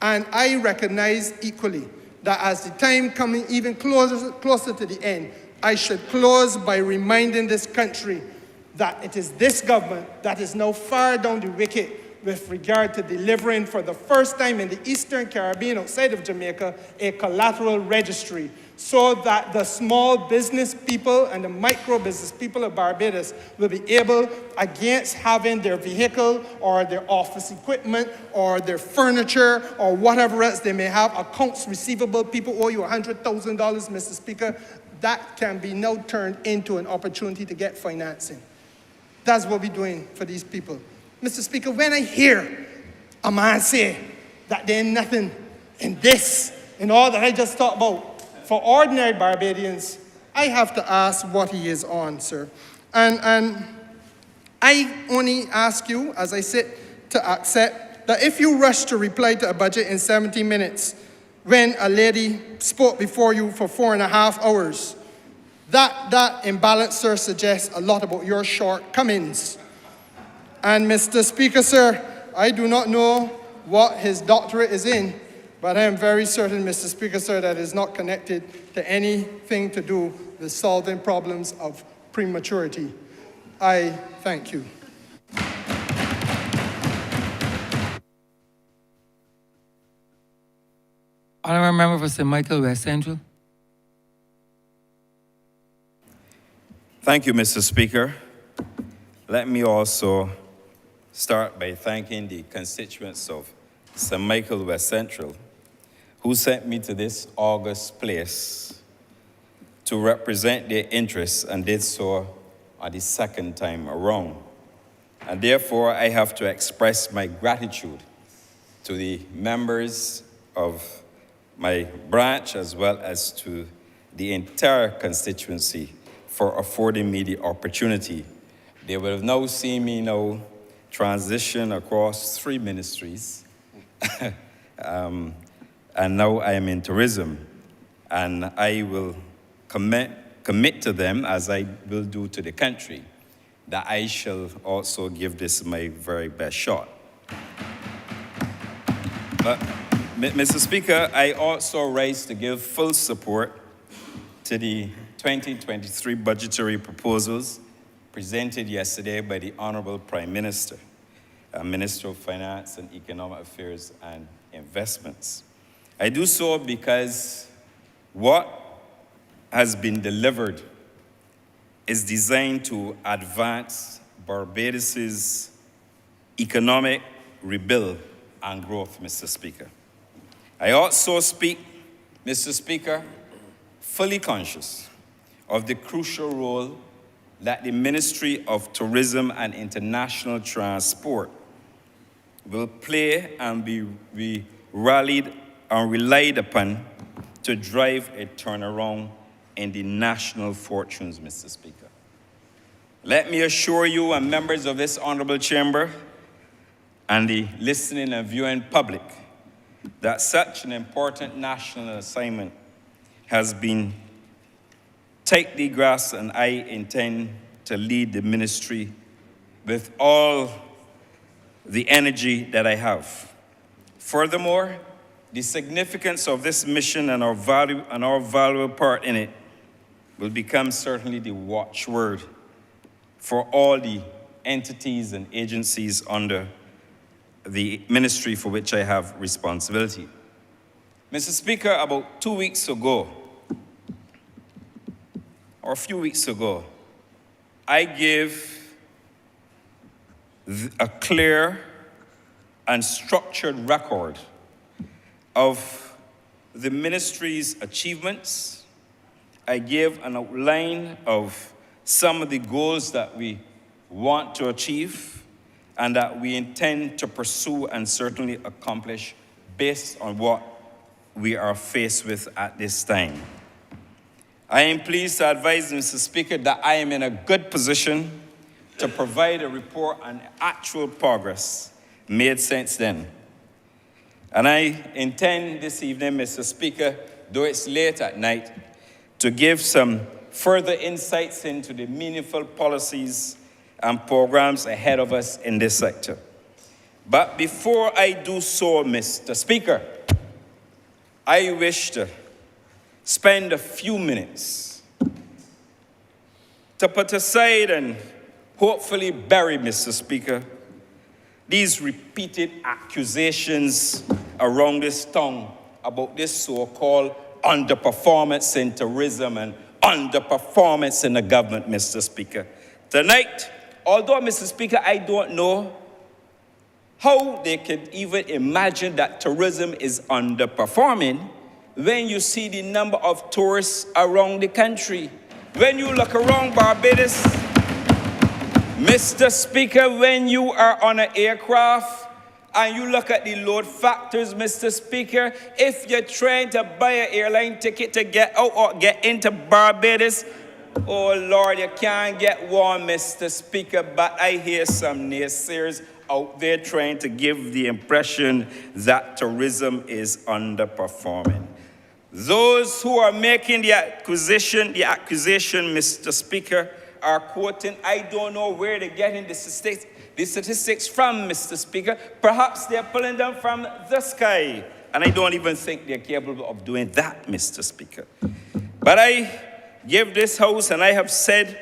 And I recognize equally that as the time coming even closer to the end, I should close by reminding this country that it is this government that is now far down the wicket with regard to delivering for the first time in the Eastern Caribbean outside of Jamaica a collateral registry, so that the small business people and the micro business people of Barbados will be able, against having their vehicle or their office equipment or their furniture or whatever else they may have, accounts receivable, people owe you $100,000, Mr. Speaker, that can be now turned into an opportunity to get financing. That's what we're doing for these people. Mr. Speaker, when I hear a man say that there's nothing in this, in all that I just talked about, for ordinary Barbadians, I have to ask what he is on, sir. And I only ask you, as I sit, to accept that if you rush to reply to a budget in 70 minutes, when a lady spoke before you for 4.5 hours, That imbalance, sir, suggests a lot about your shortcomings. And Mr. Speaker, sir, I do not know what his doctorate is in, but I am very certain, Mr. Speaker, sir, that it is not connected to anything to do with solving problems of prematurity. I thank you. Honourable Member for St. Michael West Central. Thank you, Mr. Speaker. Let me also start by thanking the constituents of St. Michael West Central who sent me to this august place to represent their interests and did so on the second time around. And therefore, I have to express my gratitude to the members of my branch as well as to the entire constituency for affording me the opportunity. They will have now seen me now transition across 3 ministries. And now I am in tourism. And I will commit to them, as I will do to the country, that I shall also give this my very best shot. But, Mr. Speaker, I also rise to give full support to the 2023 budgetary proposals presented yesterday by the Honourable Prime Minister, Minister of Finance and Economic Affairs and Investments. I do so because what has been delivered is designed to advance Barbados's economic rebuild and growth, Mr. Speaker. I also speak, Mr. Speaker, fully conscious of the crucial role that the Ministry of Tourism and International Transport will play and be rallied and relied upon to drive a turnaround in the national fortunes, Mr. Speaker. Let me assure you and members of this honorable chamber and the listening and viewing public that such an important national assignment has been tightly grasped, and I intend to lead the ministry with all the energy that I have. Furthermore, the significance of this mission and our valuable part in it will become certainly the watchword for all the entities and agencies under the ministry for which I have responsibility. Mr. Speaker, about 2 weeks ago, or a few weeks ago, I gave a clear and structured record of the ministry's achievements. I gave an outline of some of the goals that we want to achieve and that we intend to pursue and certainly accomplish based on what we are faced with at this time. I am pleased to advise, Mr. Speaker, that I am in a good position to provide a report on actual progress made since then. And I intend this evening, Mr. Speaker, though it's late at night, to give some further insights into the meaningful policies and programs ahead of us in this sector. But before I do so, Mr. Speaker, I wish to spend a few minutes to put aside and hopefully bury, Mr. Speaker, these repeated accusations around this town about this so-called underperformance in tourism and underperformance in the government, Mr. Speaker. Tonight, although, Mr. Speaker, I don't know how they could even imagine that tourism is underperforming when you see the number of tourists around the country. When you look around Barbados, Mr. Speaker, when you are on an aircraft and you look at the load factors, Mr. Speaker, if you're trying to buy an airline ticket to get out or get into Barbados, oh Lord, you can't get one, Mr. Speaker, but I hear some naysayers out there trying to give the impression that tourism is underperforming. Those who are making the accusation, Mr. Speaker, are quoting, I don't know where they're getting the statistics from, Mr. Speaker. Perhaps they're pulling them from the sky. And I don't even think they're capable of doing that, Mr. Speaker. But I give this House, and I have said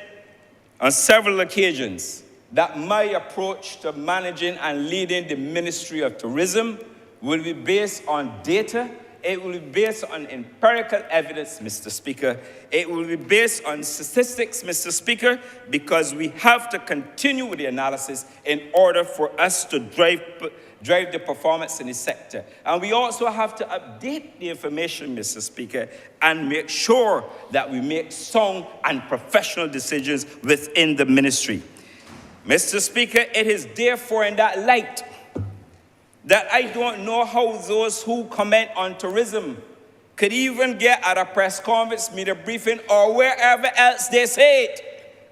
on several occasions, that my approach to managing and leading the Ministry of Tourism will be based on data. It will be based on empirical evidence, Mr. Speaker. It will be based on statistics, Mr. Speaker, because we have to continue with the analysis in order for us to drive the performance in the sector. And we also have to update the information, Mr. Speaker, and make sure that we make sound and professional decisions within the ministry. Mr. Speaker, it is therefore in that light that I don't know how those who comment on tourism could even get at a press conference, media briefing, or wherever else they say it,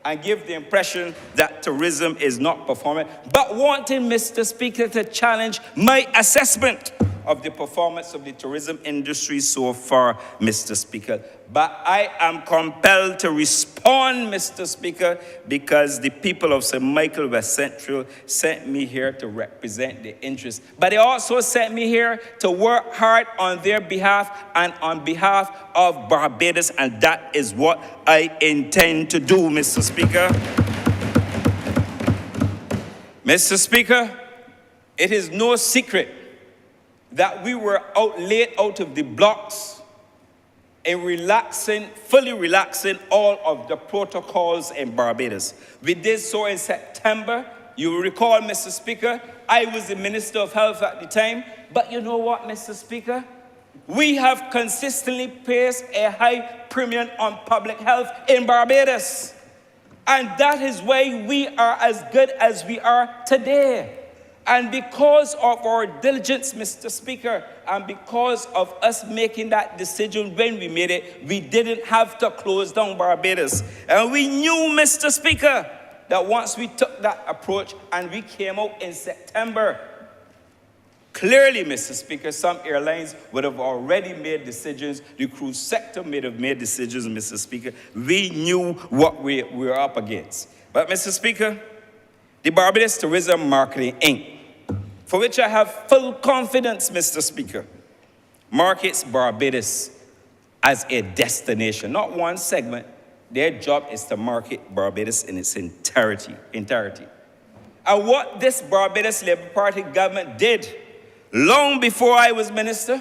and give the impression that tourism is not performing, but wanting, Mr. Speaker, to challenge my assessment of the performance of the tourism industry so far, Mr. Speaker. But I am compelled to respond, Mr. Speaker, because the people of St. Michael West Central sent me here to represent their interests. But they also sent me here to work hard on their behalf and on behalf of Barbados, and that is what I intend to do, Mr. Speaker. Mr. Speaker, it is no secret that we were late out of the blocks in fully relaxing all of the protocols in Barbados. We did so in September. You will recall, Mr. Speaker, I was the Minister of Health at the time. But you know what, Mr. Speaker? We have consistently placed a high premium on public health in Barbados. And that is why we are as good as we are today. And because of our diligence, Mr. Speaker, and because of us making that decision when we made it, we didn't have to close down Barbados. And we knew, Mr. Speaker, that once we took that approach and we came out in September, clearly, Mr. Speaker, some airlines would have already made decisions. The cruise sector may have made decisions, Mr. Speaker. We knew what we were up against. But, Mr. Speaker, the Barbados Tourism Marketing Inc., for which I have full confidence, Mr. Speaker, markets Barbados as a destination, not one segment. Their job is to market Barbados in its entirety. And what this Barbados Labour Party government did long before I was minister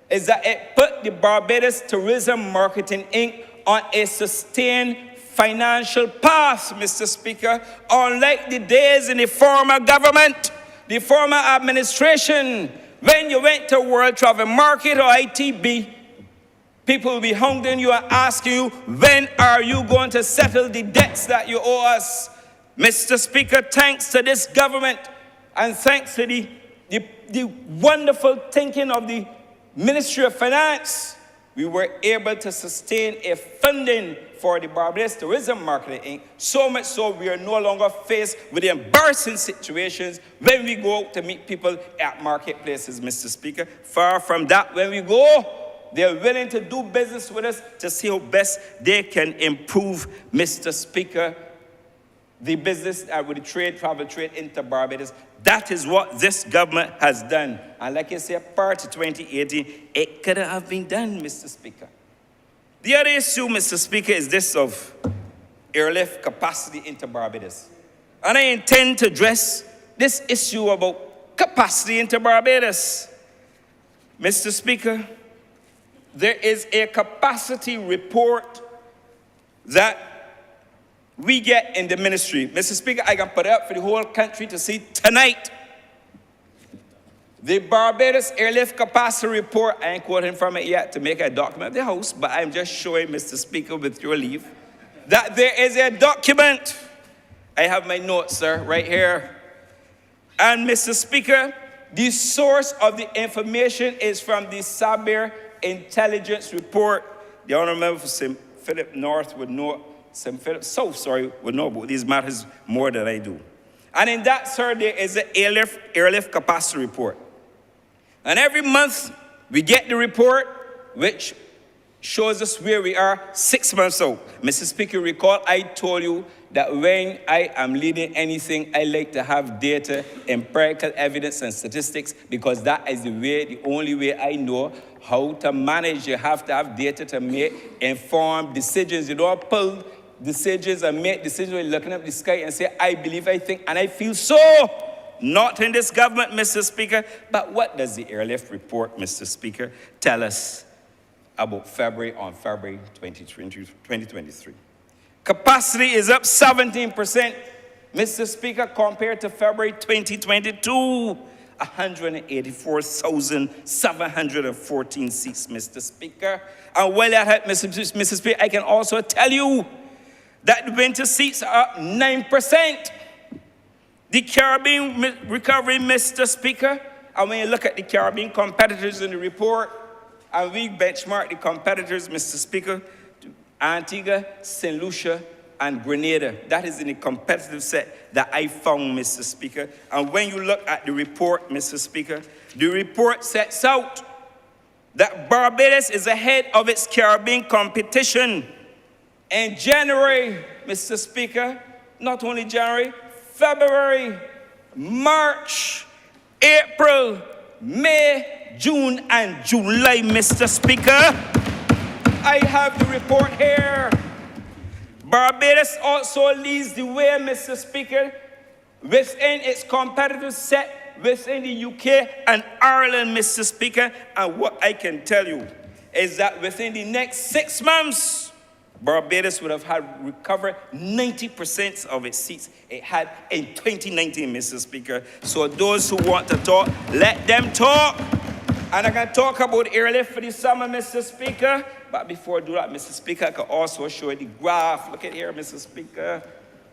is that it put the Barbados Tourism Marketing Inc. on a sustained financial path, Mr. Speaker, unlike the days in the former government, the former administration, when you went to World Travel Market or ITB, people will be hounding you and asking you, when are you going to settle the debts that you owe us? Mr. Speaker, thanks to this government and thanks to the wonderful thinking of the Ministry of Finance, we were able to sustain a funding for the Barbados Tourism Marketing Inc. So much so we are no longer faced with the embarrassing situations when we go out to meet people at marketplaces, Mr. Speaker. Far from that, when we go, they're willing to do business with us to see how best they can improve, Mr. Speaker, the business with the travel trade into Barbados. That is what this government has done. And like I said, prior to 2018, it could have been done, Mr. Speaker. The other issue, Mr. Speaker, is this of airlift capacity into Barbados. And I intend to address this issue about capacity into Barbados. Mr. Speaker, there is a capacity report that we get in the ministry. Mr. Speaker, I can put it up for the whole country to see tonight. The Barbados Airlift Capacity Report, I ain't quoting from it yet to make a document of the House, but I'm just showing, Mr. Speaker, with your leave, that there is a document. I have my notes, sir, right here. And, Mr. Speaker, the source of the information is from the Sabir Intelligence Report. The Honourable Member for St. Philip North would know, St. Philip South, sorry, would know about these matters more than I do. And in that, sir, there is an airlift capacity report. And every month, we get the report, which shows us where we are 6 months out. Mr. Speaker, recall I told you that when I am leading anything, I like to have data, empirical evidence, and statistics, because that is the only way I know how to manage. You have to have data to make informed decisions. You don't pull decisions and make decisions when you're looking up the sky and say, I believe, I think, and I feel so. Not in this government, Mr. Speaker. But what does the airlift report, Mr. Speaker, tell us about February 2023? Capacity is up 17%, Mr. Speaker, compared to February 2022. 184,714 seats, Mr. Speaker. And while that, Mr. Speaker, I can also tell you that the winter seats are up 9%. The Caribbean recovery, Mr. Speaker, and when you look at the Caribbean competitors in the report, and we benchmark the competitors, Mr. Speaker, Antigua, St. Lucia, and Grenada. That is in the competitive set that I found, Mr. Speaker. And when you look at the report, Mr. Speaker, the report sets out that Barbados is ahead of its Caribbean competition. In January, Mr. Speaker, not only January, February, March, April, May, June, and July, Mr. Speaker. I have the report here. Barbados also leads the way, Mr. Speaker, within its competitive set within the UK and Ireland, Mr. Speaker. And what I can tell you is that within the next 6 months, Barbados would have had recovered 90% of its seats it had in 2019, Mr. Speaker. So those who want to talk, let them talk. And I can talk about airlift for the summer, Mr. Speaker. But before I do that, Mr. Speaker, I can also show you the graph. Look at here, Mr. Speaker.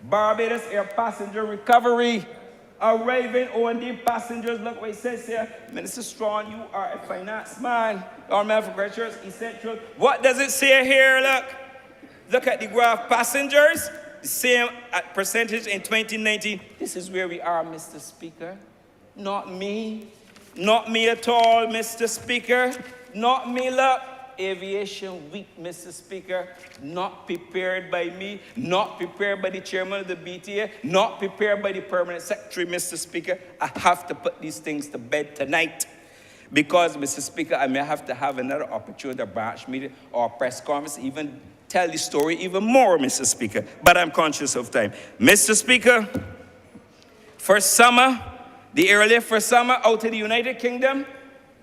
Barbados air passenger recovery. Arriving O&D passengers, look what it says here. Minister Strong, you are a finance man. Our man for graduates, essential. What does it say here, look? Look at the graph. Passengers, the same percentage in 2019. This is where we are, Mr. Speaker. Not me. Not me at all, Mr. Speaker. Not me, look. Aviation week, Mr. Speaker. Not prepared by me. Not prepared by the chairman of the BTA. Not prepared by the permanent secretary, Mr. Speaker. I have to put these things to bed tonight. Because, Mr. Speaker, I may have to have another opportunity, a branch meeting or a press conference, even tell the story even more, Mr. Speaker. But I'm conscious of time. Mr. Speaker, for summer, the airlift for summer out of the United Kingdom,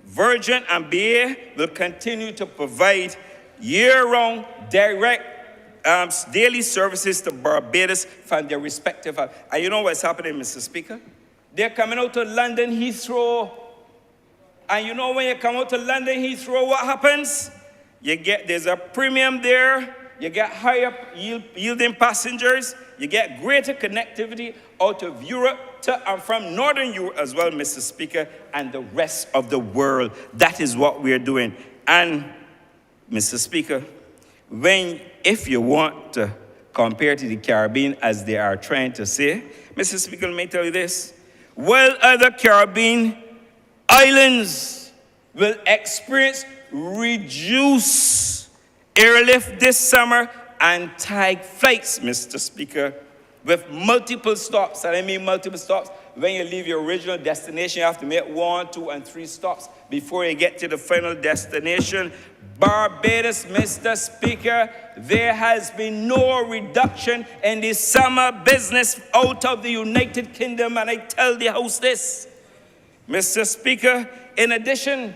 Virgin and BA will continue to provide year-round direct daily services to Barbados from their respective hubs. And you know what's happening, Mr. Speaker? They're coming out to London Heathrow. And you know when you come out to London Heathrow, what happens? There's a premium there. You get higher yielding passengers. You get greater connectivity out of Europe to and from Northern Europe as well, Mr. Speaker, and the rest of the world. That is what we're doing. And, Mr. Speaker, if you want to compare to the Caribbean, as they are trying to say, Mr. Speaker, let me tell you this. While other Caribbean islands will experience reduced airlift this summer and tag flights, Mr. Speaker, with multiple stops. And I mean multiple stops. When you leave your original destination, you have to make 1, 2, and 3 stops before you get to the final destination. Barbados, Mr. Speaker, there has been no reduction in the summer business out of the United Kingdom. And I tell the House this, Mr. Speaker, in addition,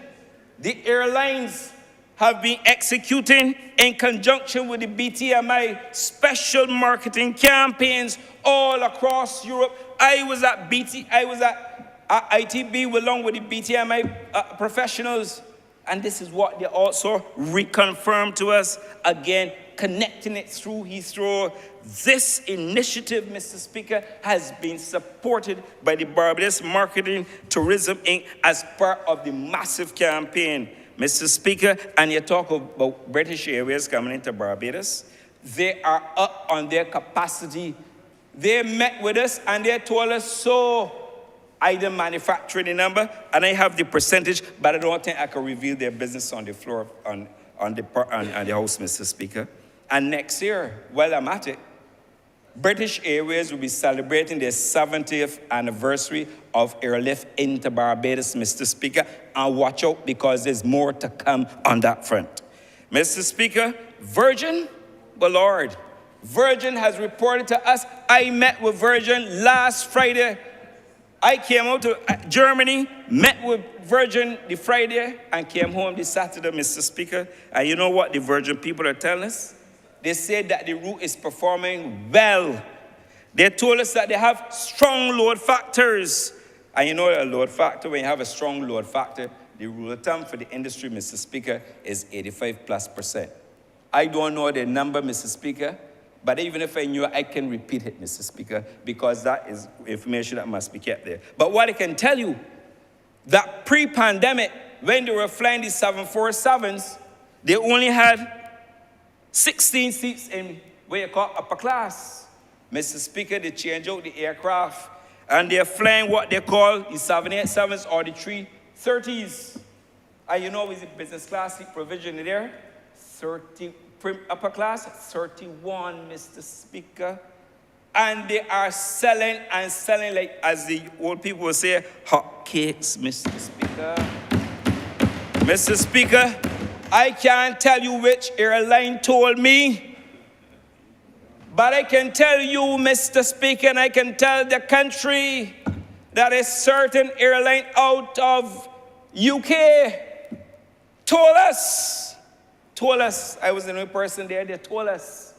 the airlines have been executing in conjunction with the BTMI special marketing campaigns all across Europe. I was at ITB along with the BTMI professionals, and this is what they also reconfirmed to us again, connecting it through Heathrow. This initiative, Mr. Speaker, has been supported by the Barbados Marketing Tourism Inc. as part of the massive campaign. Mr. Speaker, and you talk about British Airways coming into Barbados. They are up on their capacity. They met with us and they told us so. I didn't manufacture the number and I have the percentage, but I don't think I can reveal their business on the floor on the House, Mr. Speaker. And next year, while I'm at it, British Airways will be celebrating their 70th anniversary of airlift into Barbados, Mr. Speaker. And watch out, because there's more to come on that front. Mr. Speaker, Virgin, well, Lord, Virgin has reported to us. I met with Virgin last Friday. I came out to Germany, met with Virgin the Friday, and came home this Saturday, Mr. Speaker. And you know what the Virgin people are telling us? They said that the route is performing well. They told us that they have strong load factors. And you know a load factor, when you have a strong load factor, the rule of thumb for the industry, Mr. Speaker, is 85+%. I don't know the number, Mr. Speaker, but even if I knew, I can repeat it, Mr. Speaker, because that is information that must be kept there. But what I can tell you, that pre-pandemic, when they were flying these 747s, they only had 16 seats in what you call upper class. Mr. Speaker, they change out the aircraft, and they're flying what they call the 787s or the 330s. And you know, with the business class seat provision there, 30, upper class, 31, Mr. Speaker. And they are selling and selling, like, as the old people will say, hot cakes, Mr. Speaker. Mr. Speaker, I can't tell you which airline told me, but I can tell you, Mr. Speaker, and I can tell the country that a certain airline out of UK told us, I was the only person there, they told us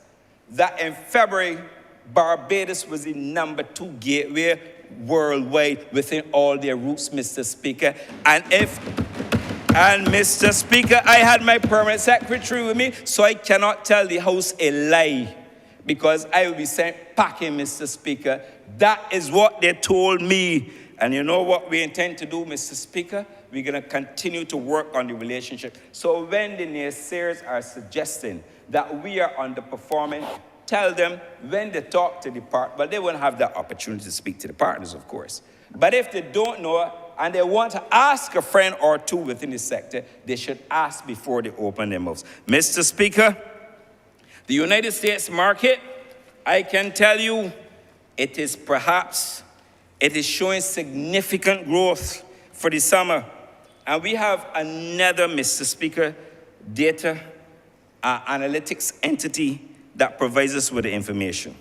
that in February, Barbados was the #2 gateway worldwide within all their routes, Mr. Speaker. And Mr. Speaker, I had my permanent secretary with me, so I cannot tell the House a lie, because I will be sent packing, Mr. Speaker. That is what they told me. And you know what we intend to do, Mr. Speaker? We're going to continue to work on the relationship. So when the naysayers are suggesting that we are underperforming, tell them when they talk to the partner, but they won't have that opportunity to speak to the partners, of course. But if they don't know and they want to ask a friend or two within the sector, they should ask before they open their mouths. Mr. Speaker, the United States market, I can tell you, it is showing significant growth for the summer. And we have another, Mr. Speaker, data analytics entity that provides us with the information.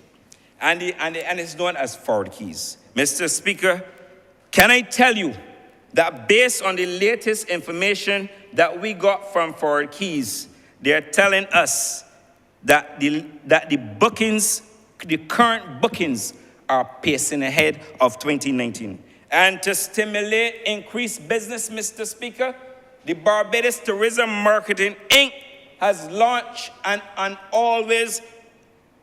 And it's known as Forward Keys. Mr. Speaker, can I tell you that based on the latest information that we got from Forward Keys, they're telling us that the bookings, the current bookings, are pacing ahead of 2019. And to stimulate increased business, Mr. Speaker, the Barbados Tourism Marketing Inc. has launched an always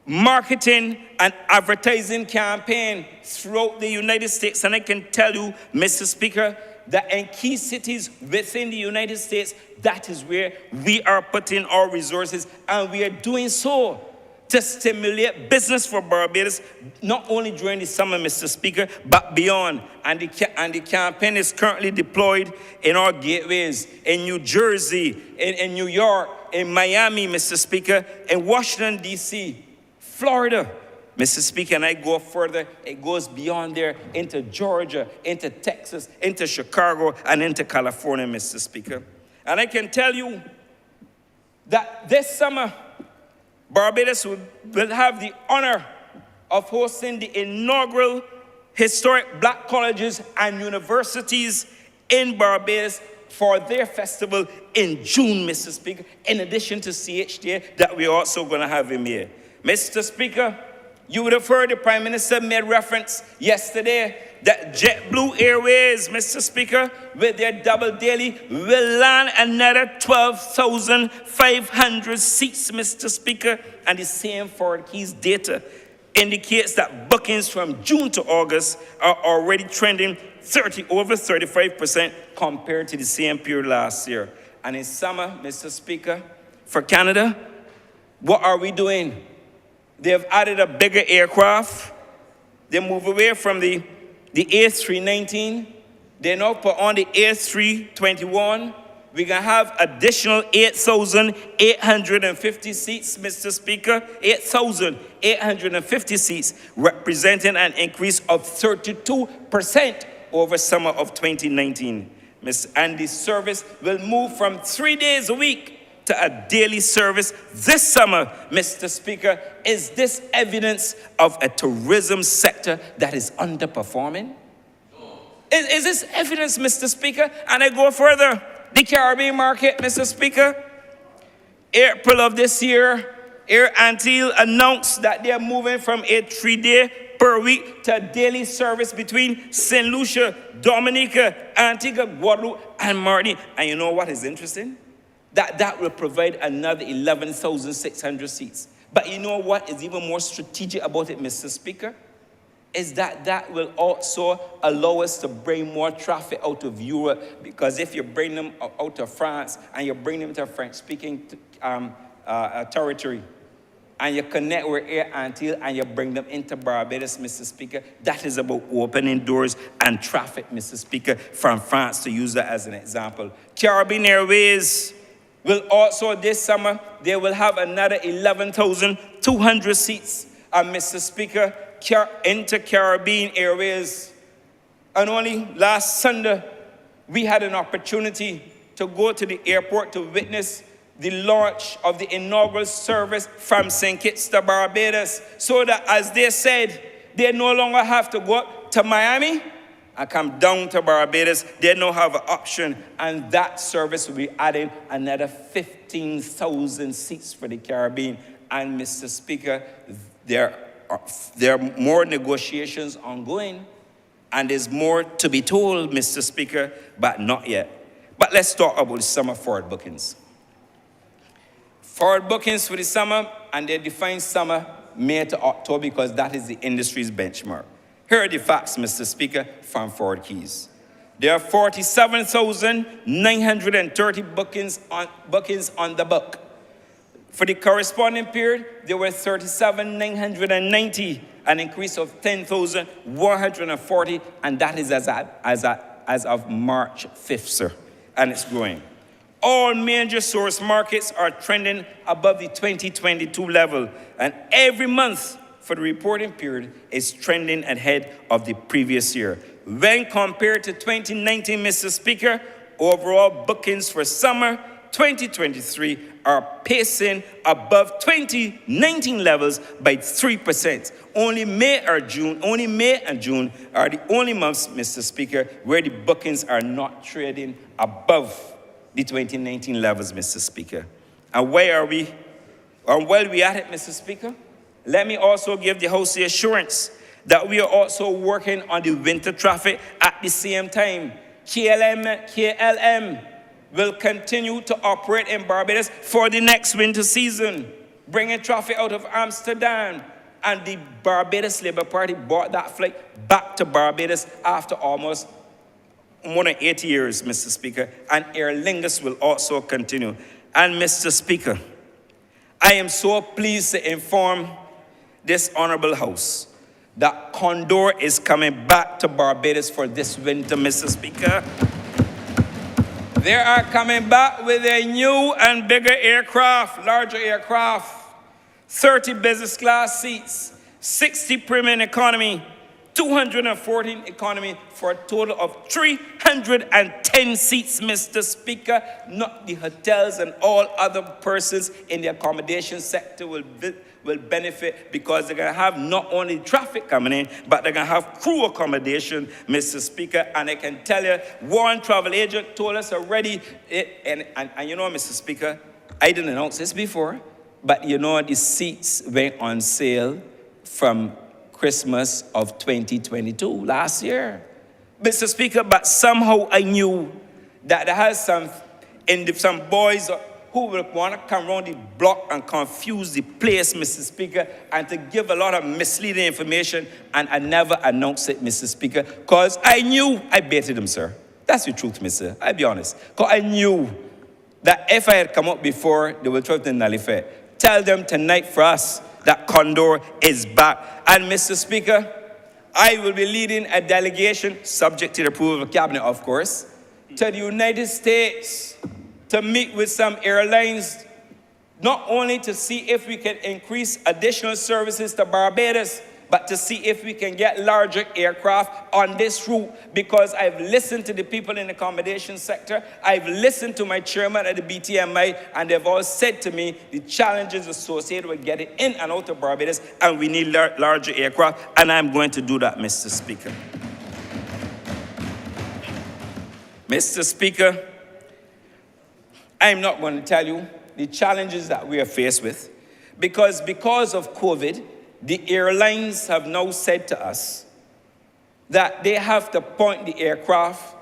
marketing and advertising campaign throughout the United States. And I can tell you, Mr. Speaker, that in key cities within the United States, that is where we are putting our resources, and we are doing so to stimulate business for Barbados, not only during the summer, Mr. Speaker, but beyond. And the campaign is currently deployed in our gateways, in New Jersey, in New York, in Miami, Mr. Speaker, in Washington, D.C., Florida, Mr. Speaker, and I go further, it goes beyond there into Georgia, into Texas, into Chicago, and into California, Mr. Speaker. And I can tell you that this summer, Barbados will have the honor of hosting the inaugural historic black colleges and universities in Barbados for their festival in June, Mr. Speaker, in addition to CHDA that we're also going to have in here. Mr. Speaker, you would have heard the Prime Minister made reference yesterday that JetBlue Airways, Mr. Speaker, with their double daily, will land another 12,500 seats, Mr. Speaker. And the same Forward Keys data indicates that bookings from June to August are already trending over 35% compared to the same period last year. And in summer, Mr. Speaker, for Canada, what are we doing? They've added a bigger aircraft. They move away from the A319. They now put on the A321. we're going to have additional 8,850 seats, Mr. Speaker. 8,850 seats, representing an increase of 32% over summer of 2019. And the service will move from 3 days a week to a daily service this summer, Mr. Speaker. Is this evidence of a tourism sector that is underperforming? Is this evidence, Mr. Speaker? And I go further. The Caribbean market, Mr. Speaker. April of this year, Air Antilles announced that they are moving from a 3-day per week to a daily service between St. Lucia, Dominica, Antigua, Guadeloupe, and Martinique. And you know what is interesting? That will provide another 11,600 seats. But you know what is even more strategic about it, Mr. Speaker? Is that will also allow us to bring more traffic out of Europe, because if you bring them out of France and you bring them to a French-speaking territory, and you connect with Air Antilles and you bring them into Barbados, Mr. Speaker, that is about opening doors and traffic, Mr. Speaker, from France, to use that as an example. Caribbean Airways will also, this summer, they will have another 11,200 seats, Mr. Speaker, Inter-Caribbean Airways. And only last Sunday, we had an opportunity to go to the airport to witness the launch of the inaugural service from St. Kitts to Barbados, so that, as they said, they no longer have to go up to Miami and come down to Barbados. They now have an option, and that service will be adding another 15,000 seats for the Caribbean. And, Mr. Speaker, there are more negotiations ongoing, and there's more to be told, Mr. Speaker, but not yet. But let's talk about the summer forward bookings. Forward bookings for the summer, and they define summer May to October because that is the industry's benchmark. Here are the facts, Mr. Speaker, from Forward Keys. There are 47,930 bookings on the book. For the corresponding period, there were 37,990, an increase of 10,140, and that is as of March 5th, sir, and it's growing. All major source markets are trending above the 2022 level, and every month for the reporting period is trending ahead of the previous year. When compared to 2019, Mr. Speaker, overall bookings for summer 2023 are pacing above 2019 levels by 3%. Only May and June are the only months, Mr. Speaker, where the bookings are not trading above the 2019 levels, Mr. Speaker. And where are we? And while we at it, Mr. Speaker, let me also give the House the assurance that we are also working on the winter traffic at the same time. KLM will continue to operate in Barbados for the next winter season, bringing traffic out of Amsterdam. And the Barbados Labour Party brought that flight back to Barbados after almost more than 80 years, Mr. Speaker. And Aer Lingus will also continue. And, Mr. Speaker, I am so pleased to inform this Honourable House that Condor is coming back to Barbados for this winter, Mr. Speaker. They are coming back with a new and bigger aircraft, larger aircraft, 30 business class seats, 60 premium economy, 214 economy, for a total of 310 seats, Mr. Speaker. Not the hotels and all other persons in the accommodation sector will benefit, because they're going to have not only traffic coming in, but they're going to have crew accommodation, Mr. Speaker. And I can tell you, one travel agent told us already, and you know, Mr. Speaker, I didn't announce this before, but you know, the seats went on sale from Christmas of 2022, last year. Mr. Speaker, but somehow I knew that there has some boys who will want to come around the block and confuse the place, Mr. Speaker, and to give a lot of misleading information, and I never announced it, Mr. Speaker, because I knew I baited them, sir. That's the truth, mister. I'll be honest. Because I knew that if I had come up before, they will try to nullify it. Tell them tonight for us that Condor is back. And, Mr. Speaker, I will be leading a delegation, subject to the approval of the Cabinet, of course, to the United States to meet with some airlines, not only to see if we can increase additional services to Barbados, but to see if we can get larger aircraft on this route, because I've listened to the people in the accommodation sector, I've listened to my chairman at the BTMI, and they've all said to me the challenges associated with getting in and out of Barbados, and we need larger aircraft, and I'm going to do that, Mr. Speaker. Mr. Speaker, I'm not going to tell you the challenges that we are faced with, because of COVID, the airlines have now said to us that they have to point the aircraft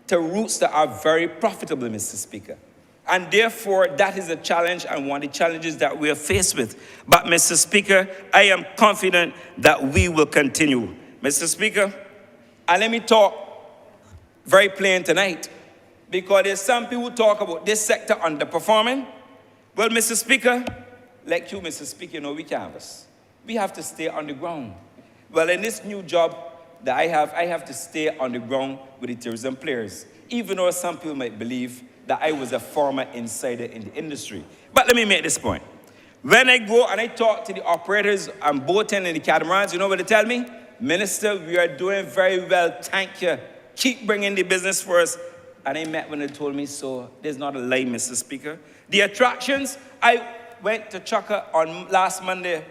to routes that are very profitable, Mr. Speaker. And therefore, that is a challenge and one of the challenges that we are faced with. But, Mr. Speaker, I am confident that we will continue. Mr. Speaker, and let me talk very plain tonight, because there's some people who talk about this sector underperforming. Well, Mr. Speaker, like you, Mr. Speaker, you know, we canvas. We have to stay on the ground. Well, in this new job that I have to stay on the ground with the tourism players, even though some people might believe that I was a former insider in the industry. But let me make this point. When I go and I talk to the operators on boating and the catamarans, you know what they tell me? Minister, we are doing very well, thank you. Keep bringing the business for us. And I met when they told me so. There's not a lie, Mr. Speaker. The attractions, I went to Chaka on last Monday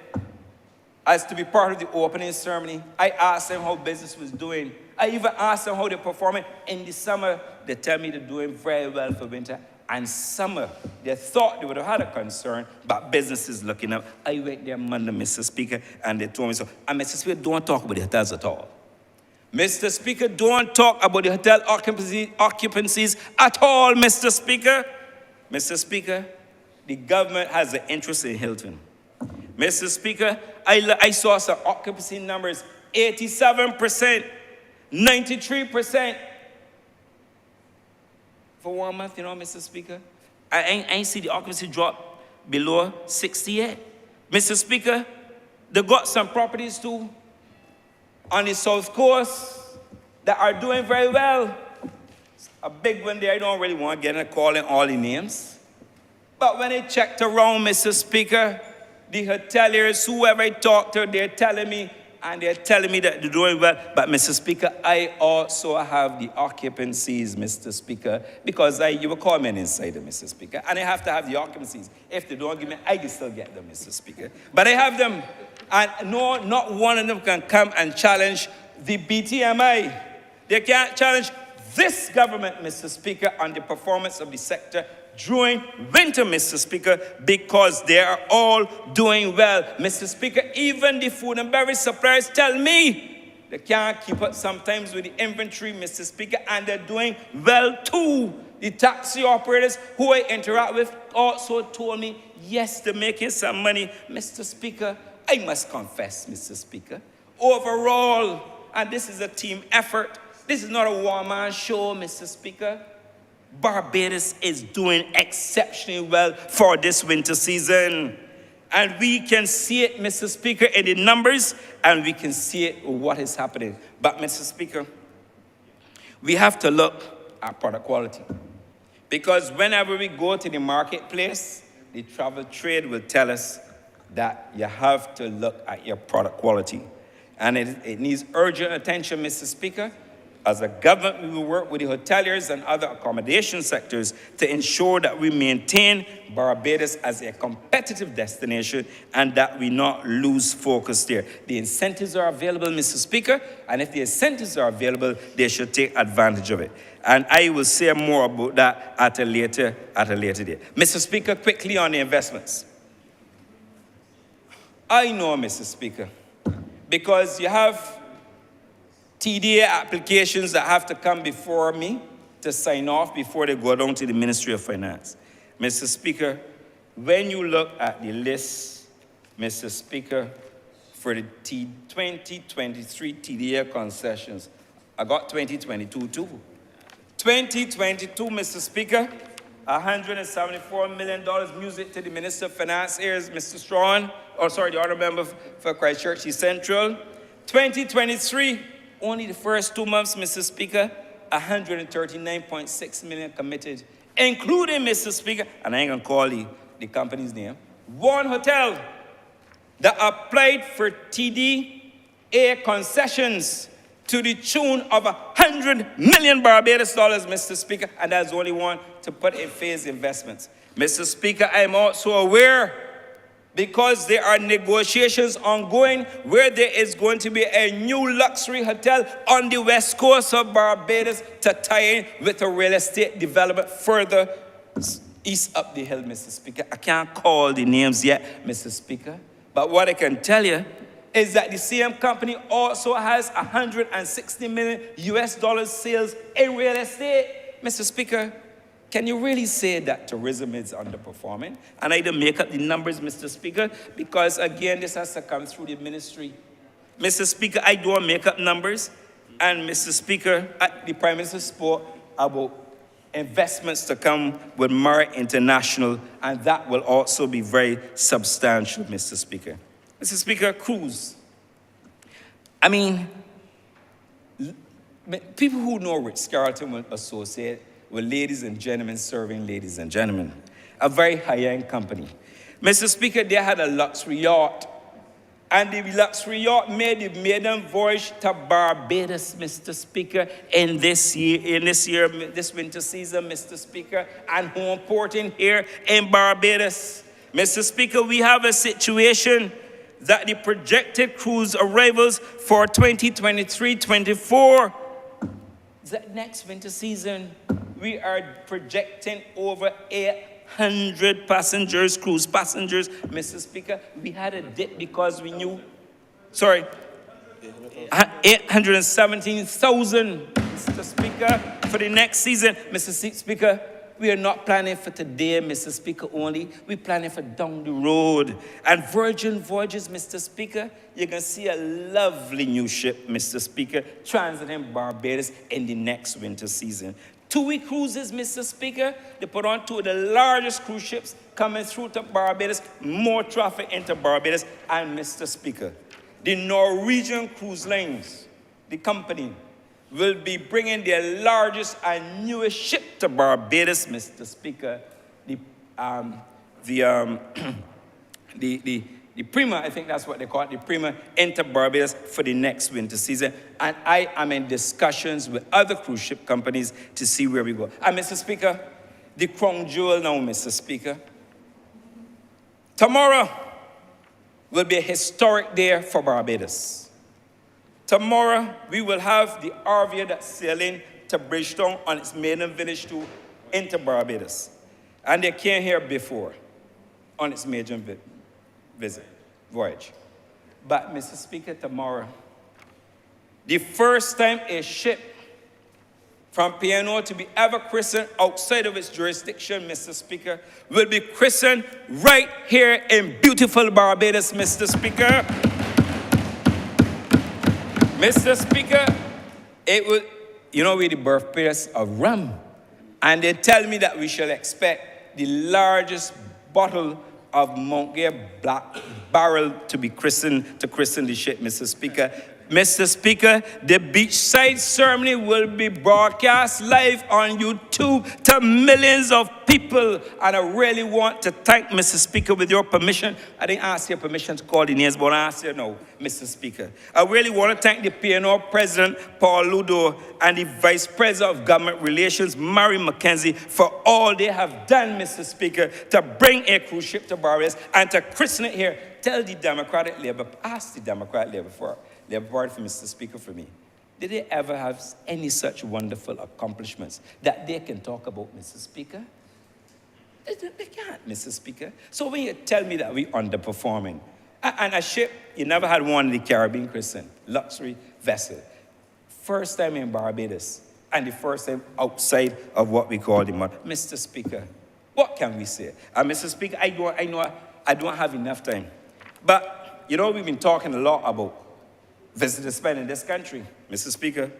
as to be part of the opening ceremony. I asked them how business was doing. I even asked them how they're performing. In the summer, they tell me they're doing very well for winter. And summer, they thought they would have had a concern, but business is looking up. I went there Monday, Mr. Speaker, and they told me so. And Mr. Speaker, don't talk about the hotels at all. Mr. Speaker, don't talk about the hotel occupancies at all, Mr. Speaker. Mr. Speaker, the government has an interest in Hilton. Mr. Speaker, I saw some occupancy numbers, 87%, 93% for 1 month, you know, Mr. Speaker. I ain't see the occupancy drop below 68. Mr. Speaker, they got some properties too on the South Coast that are doing very well. A big one there, I don't really want to get in a call in all the names. But when I checked around, Mr. Speaker, the hoteliers, whoever I talk to, they're telling me that they're doing well. But, Mr. Speaker, I also have the occupancies, Mr. Speaker, because you will call me an insider, Mr. Speaker, and I have to have the occupancies. If they don't give me, I can still get them, Mr. Speaker. But I have them, and no, not one of them can come and challenge the BTMI. They can't challenge this government, Mr. Speaker, on the performance of the sector during winter, Mr. Speaker, because they are all doing well. Mr. Speaker, even the food and beverage suppliers tell me they can't keep up sometimes with the inventory, Mr. Speaker, and they're doing well too. The taxi operators who I interact with also told me, yes, they're making some money. Mr. Speaker, I must confess, Mr. Speaker, overall, and this is a team effort, this is not a one-man show, Mr. Speaker. Barbados is doing exceptionally well for this winter season. And we can see it, Mr. Speaker, in the numbers, and we can see it what is happening. But, Mr. Speaker, we have to look at product quality. Because whenever we go to the marketplace, the travel trade will tell us that you have to look at your product quality. And it needs urgent attention, Mr. Speaker. As a government, we will work with the hoteliers and other accommodation sectors to ensure that we maintain Barbados as a competitive destination and that we not lose focus there. The incentives are available, Mr. Speaker, and if the incentives are available, they should take advantage of it. And I will say more about that at a later date. Mr. Speaker, quickly on the investments. I know, Mr. Speaker, because you have TDA applications that have to come before me to sign off before they go down to the Ministry of Finance. Mr. Speaker, when you look at the list, Mr. Speaker, for the 2023 TDA concessions, I got 2022 too. 2022, Mr. Speaker, $174 million music to the Minister of Finance. Here's Mr. Strawn, the Honourable Member for Christchurch East Central. 2023, only the first 2 months, Mr. Speaker, $139.6 million committed including, Mr. Speaker, and I ain't gonna call the company's name, one hotel that applied for TDA concessions to the tune of 100 million Barbados dollars, Mr. Speaker, and that's the only one to put in phased investments. Mr. Speaker, I'm also aware, because there are negotiations ongoing where there is going to be a new luxury hotel on the west coast of Barbados to tie in with a real estate development further east up the hill, Mr. Speaker. I can't call the names yet, Mr. Speaker, but what I can tell you is that the same company also has 160 million US dollars sales in real estate. Mr. Speaker, can you really say that tourism is underperforming? And I don't make up the numbers, Mr. Speaker, because again, this has to come through the ministry. Mr. Speaker, I don't make up numbers. And Mr. Speaker, the Prime Minister spoke about investments to come with Marriott International, and that will also be very substantial, Mr. Speaker. Mr. Speaker, cruise. I mean, people who know Ritz-Carlton will associate with ladies and gentlemen serving ladies and gentlemen. A very high-end company. Mr. Speaker, they had a luxury yacht. And the luxury yacht made the maiden voyage to Barbados, Mr. Speaker, in this winter season, Mr. Speaker, and home porting here in Barbados. Mr. Speaker, we have a situation that the projected cruise arrivals for 2023-24, the next winter season, we are projecting over 800 passengers, cruise passengers, Mr. Speaker. We had a dip because we knew, 817,000, Mr. Speaker, for the next season. Mr. Speaker, we are not planning for today, Mr. Speaker, only. We're planning for down the road. And Virgin Voyages, Mr. Speaker, you can see a lovely new ship, Mr. Speaker, transiting Barbados in the next winter season. 2-week cruises, Mr. Speaker. They put on two of the largest cruise ships coming through to Barbados, more traffic into Barbados. And Mr. Speaker, the Norwegian Cruise Lines, the company, will be bringing their largest and newest ship to Barbados, Mr. Speaker. The Prima, I think that's what they call it, the Prima, into Barbados for the next winter season. And I am in discussions with other cruise ship companies to see where we go. And Mr. Speaker, the crown jewel now, Mr. Speaker. Tomorrow will be a historic day for Barbados. Tomorrow, we will have the RV that's sailing to Bridgetown on its maiden village tour into Barbados. And they came here before on its maiden voyage. But, Mr. Speaker, tomorrow, the first time a ship from P&O to be ever christened outside of its jurisdiction, Mr. Speaker, will be christened right here in beautiful Barbados, Mr. Speaker. Mr. Speaker, it will, we're the birthplace of rum. And they tell me that we shall expect the largest bottle of Mount Gay Black barrel to be christened, to christen the ship, Mr. Speaker. Mr. Speaker, the beachside ceremony will be broadcast live on YouTube to millions of people. And I really want to thank, Mr. Speaker, with your permission. I didn't ask your permission to call the names, but I ask you now, Mr. Speaker. I really want to thank the P&O President, Paul Ludo, and the Vice President of Government Relations, Mary McKenzie, for all they have done, Mr. Speaker, to bring a cruise ship to Barbados and to christen it here. Tell the Democratic Labour, ask the Democratic Labour for Mr. Speaker, for me. Did they ever have any such wonderful accomplishments that they can talk about, Mr. Speaker? They can't, Mr. Speaker. So when you tell me that we're underperforming, and a ship, you never had one in the Caribbean christened, luxury vessel. First time in Barbados, and the first time outside of what we call the mud. Mr. Speaker, what can we say? Mr. Speaker, I know I don't have enough time. But, we've been talking a lot about visitor spend in this country, Mr. Speaker.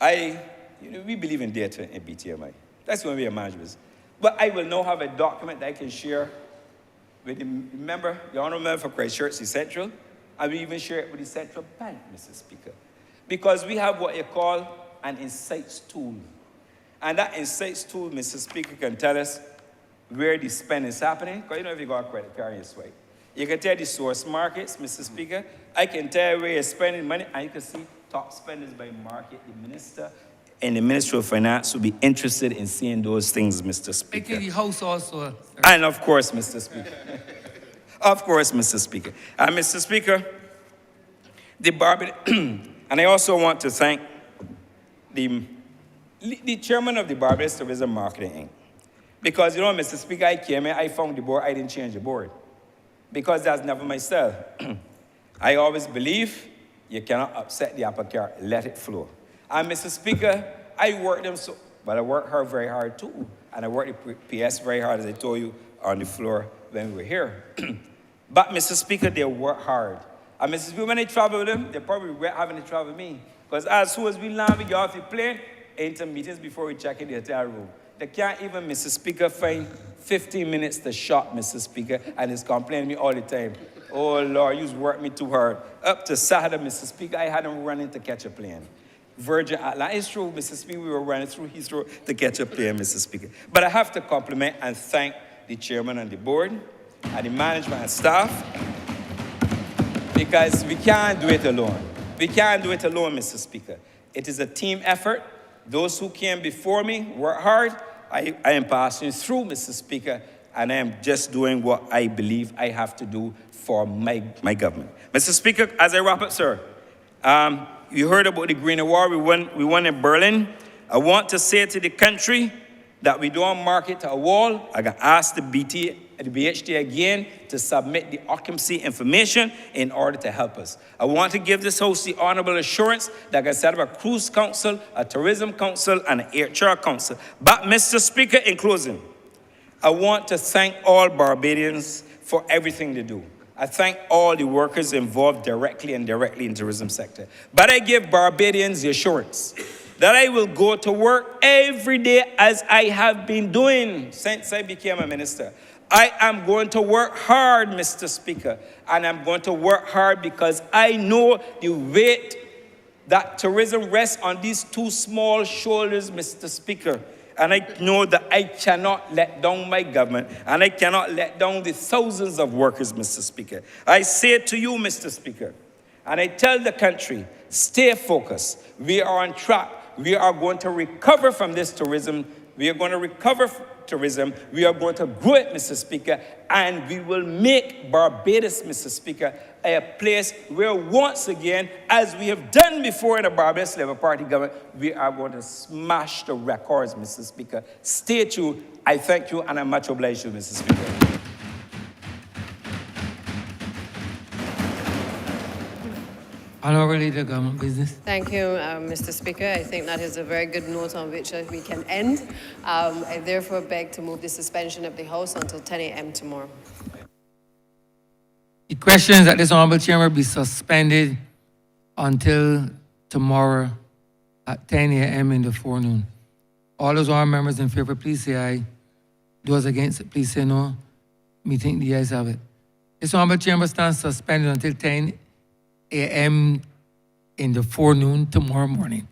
We believe in data in BTMI. That's when we are managers. But I will now have a document that I can share with the Honourable Member for Christchurch Central, and we even share it with the Central Bank, Mr. Speaker. Because we have what you call an insights tool. And that insights tool, Mr. Speaker, can tell us where the spend is happening. Because you know if you got a credit card, you swipe. You can tell the source markets, Mr. Speaker. I can tell where you're spending money, and you can see top spenders by market. The minister and the Ministry of Finance will be interested in seeing those things, Mr. Speaker. Making the house also. Sir. And of course, Mr. Speaker. Of course, Mr. Speaker. And Mr. Speaker, and I also want to thank the chairman of the Barbados Tourism Marketing Inc. Because, you know, Mr. Speaker, I came here, I found the board, I didn't change the board. Because that's never my style. I always believe you cannot upset the apple cart, let it flow. And Mr. Speaker, I worked them so, but I worked her very hard too. And I worked the PS very hard, as I told you, on the floor when we were here. But Mr. Speaker, they work hard. And Mr. Speaker, when they travel with them, they probably regret having to travel with me. Because as soon as we land, we get off the plane, into meetings before we check in the hotel room. They can't even, Mr. Speaker, find 15 minutes to shop, Mr. Speaker, and he's complaining to me all the time. Oh, Lord, you've worked me too hard. Up to Saturday, Mr. Speaker, I had him running to catch a plane. Virgin Atlantic, it's true, Mr. Speaker, we were running through Heathrow to catch a plane, Mr. Speaker. But I have to compliment and thank the chairman and the board, and the management and staff, because we can't do it alone. We can't do it alone, Mr. Speaker. It is a team effort. Those who came before me worked hard. I am passing through, Mr. Speaker, and I am just doing what I believe I have to do for my government. Mr. Speaker, as I wrap up, sir, you heard about the Green Award we won in Berlin. I want to say to the country that we don't mark it to a wall. I got asked the BHT again to submit the occupancy information in order to help us. I want to give this House the honorable assurance that I can set up a cruise council, a tourism council, and an HR council. But, Mr. Speaker, in closing, I want to thank all Barbadians for everything they do. I thank all the workers involved directly and indirectly in the tourism sector. But I give Barbadians the assurance that I will go to work every day as I have been doing since I became a minister. I am going to work hard, Mr. Speaker, and I'm going to work hard because I know the weight that tourism rests on these two small shoulders, Mr. Speaker. And I know that I cannot let down my government, and I cannot let down the thousands of workers, Mr. Speaker. I say to you, Mr. Speaker, and I tell the country, stay focused. We are on track. We are going to recover from this tourism. We are going to recover from tourism. We are going to grow it, Mr. Speaker, and we will make Barbados, Mr. Speaker, a place where once again, as we have done before in the Barbados Labour Party government, we are going to smash the records, Mr. Speaker. Stay tuned. I thank you, and I'm much obliged to you, Mr. Speaker. Honourable Leader, Government Business. Thank you, Mr. Speaker. I think that is a very good note on which we can end. I therefore beg to move the suspension of the House until 10 a.m. tomorrow. The questions at this Honourable Chamber be suspended until tomorrow at 10 a.m. in the forenoon. All those honourable members in favour, please say aye. Those against it, please say no. Me think the ayes have it. This Honourable Chamber stands suspended until 10 a.m. in the forenoon tomorrow morning.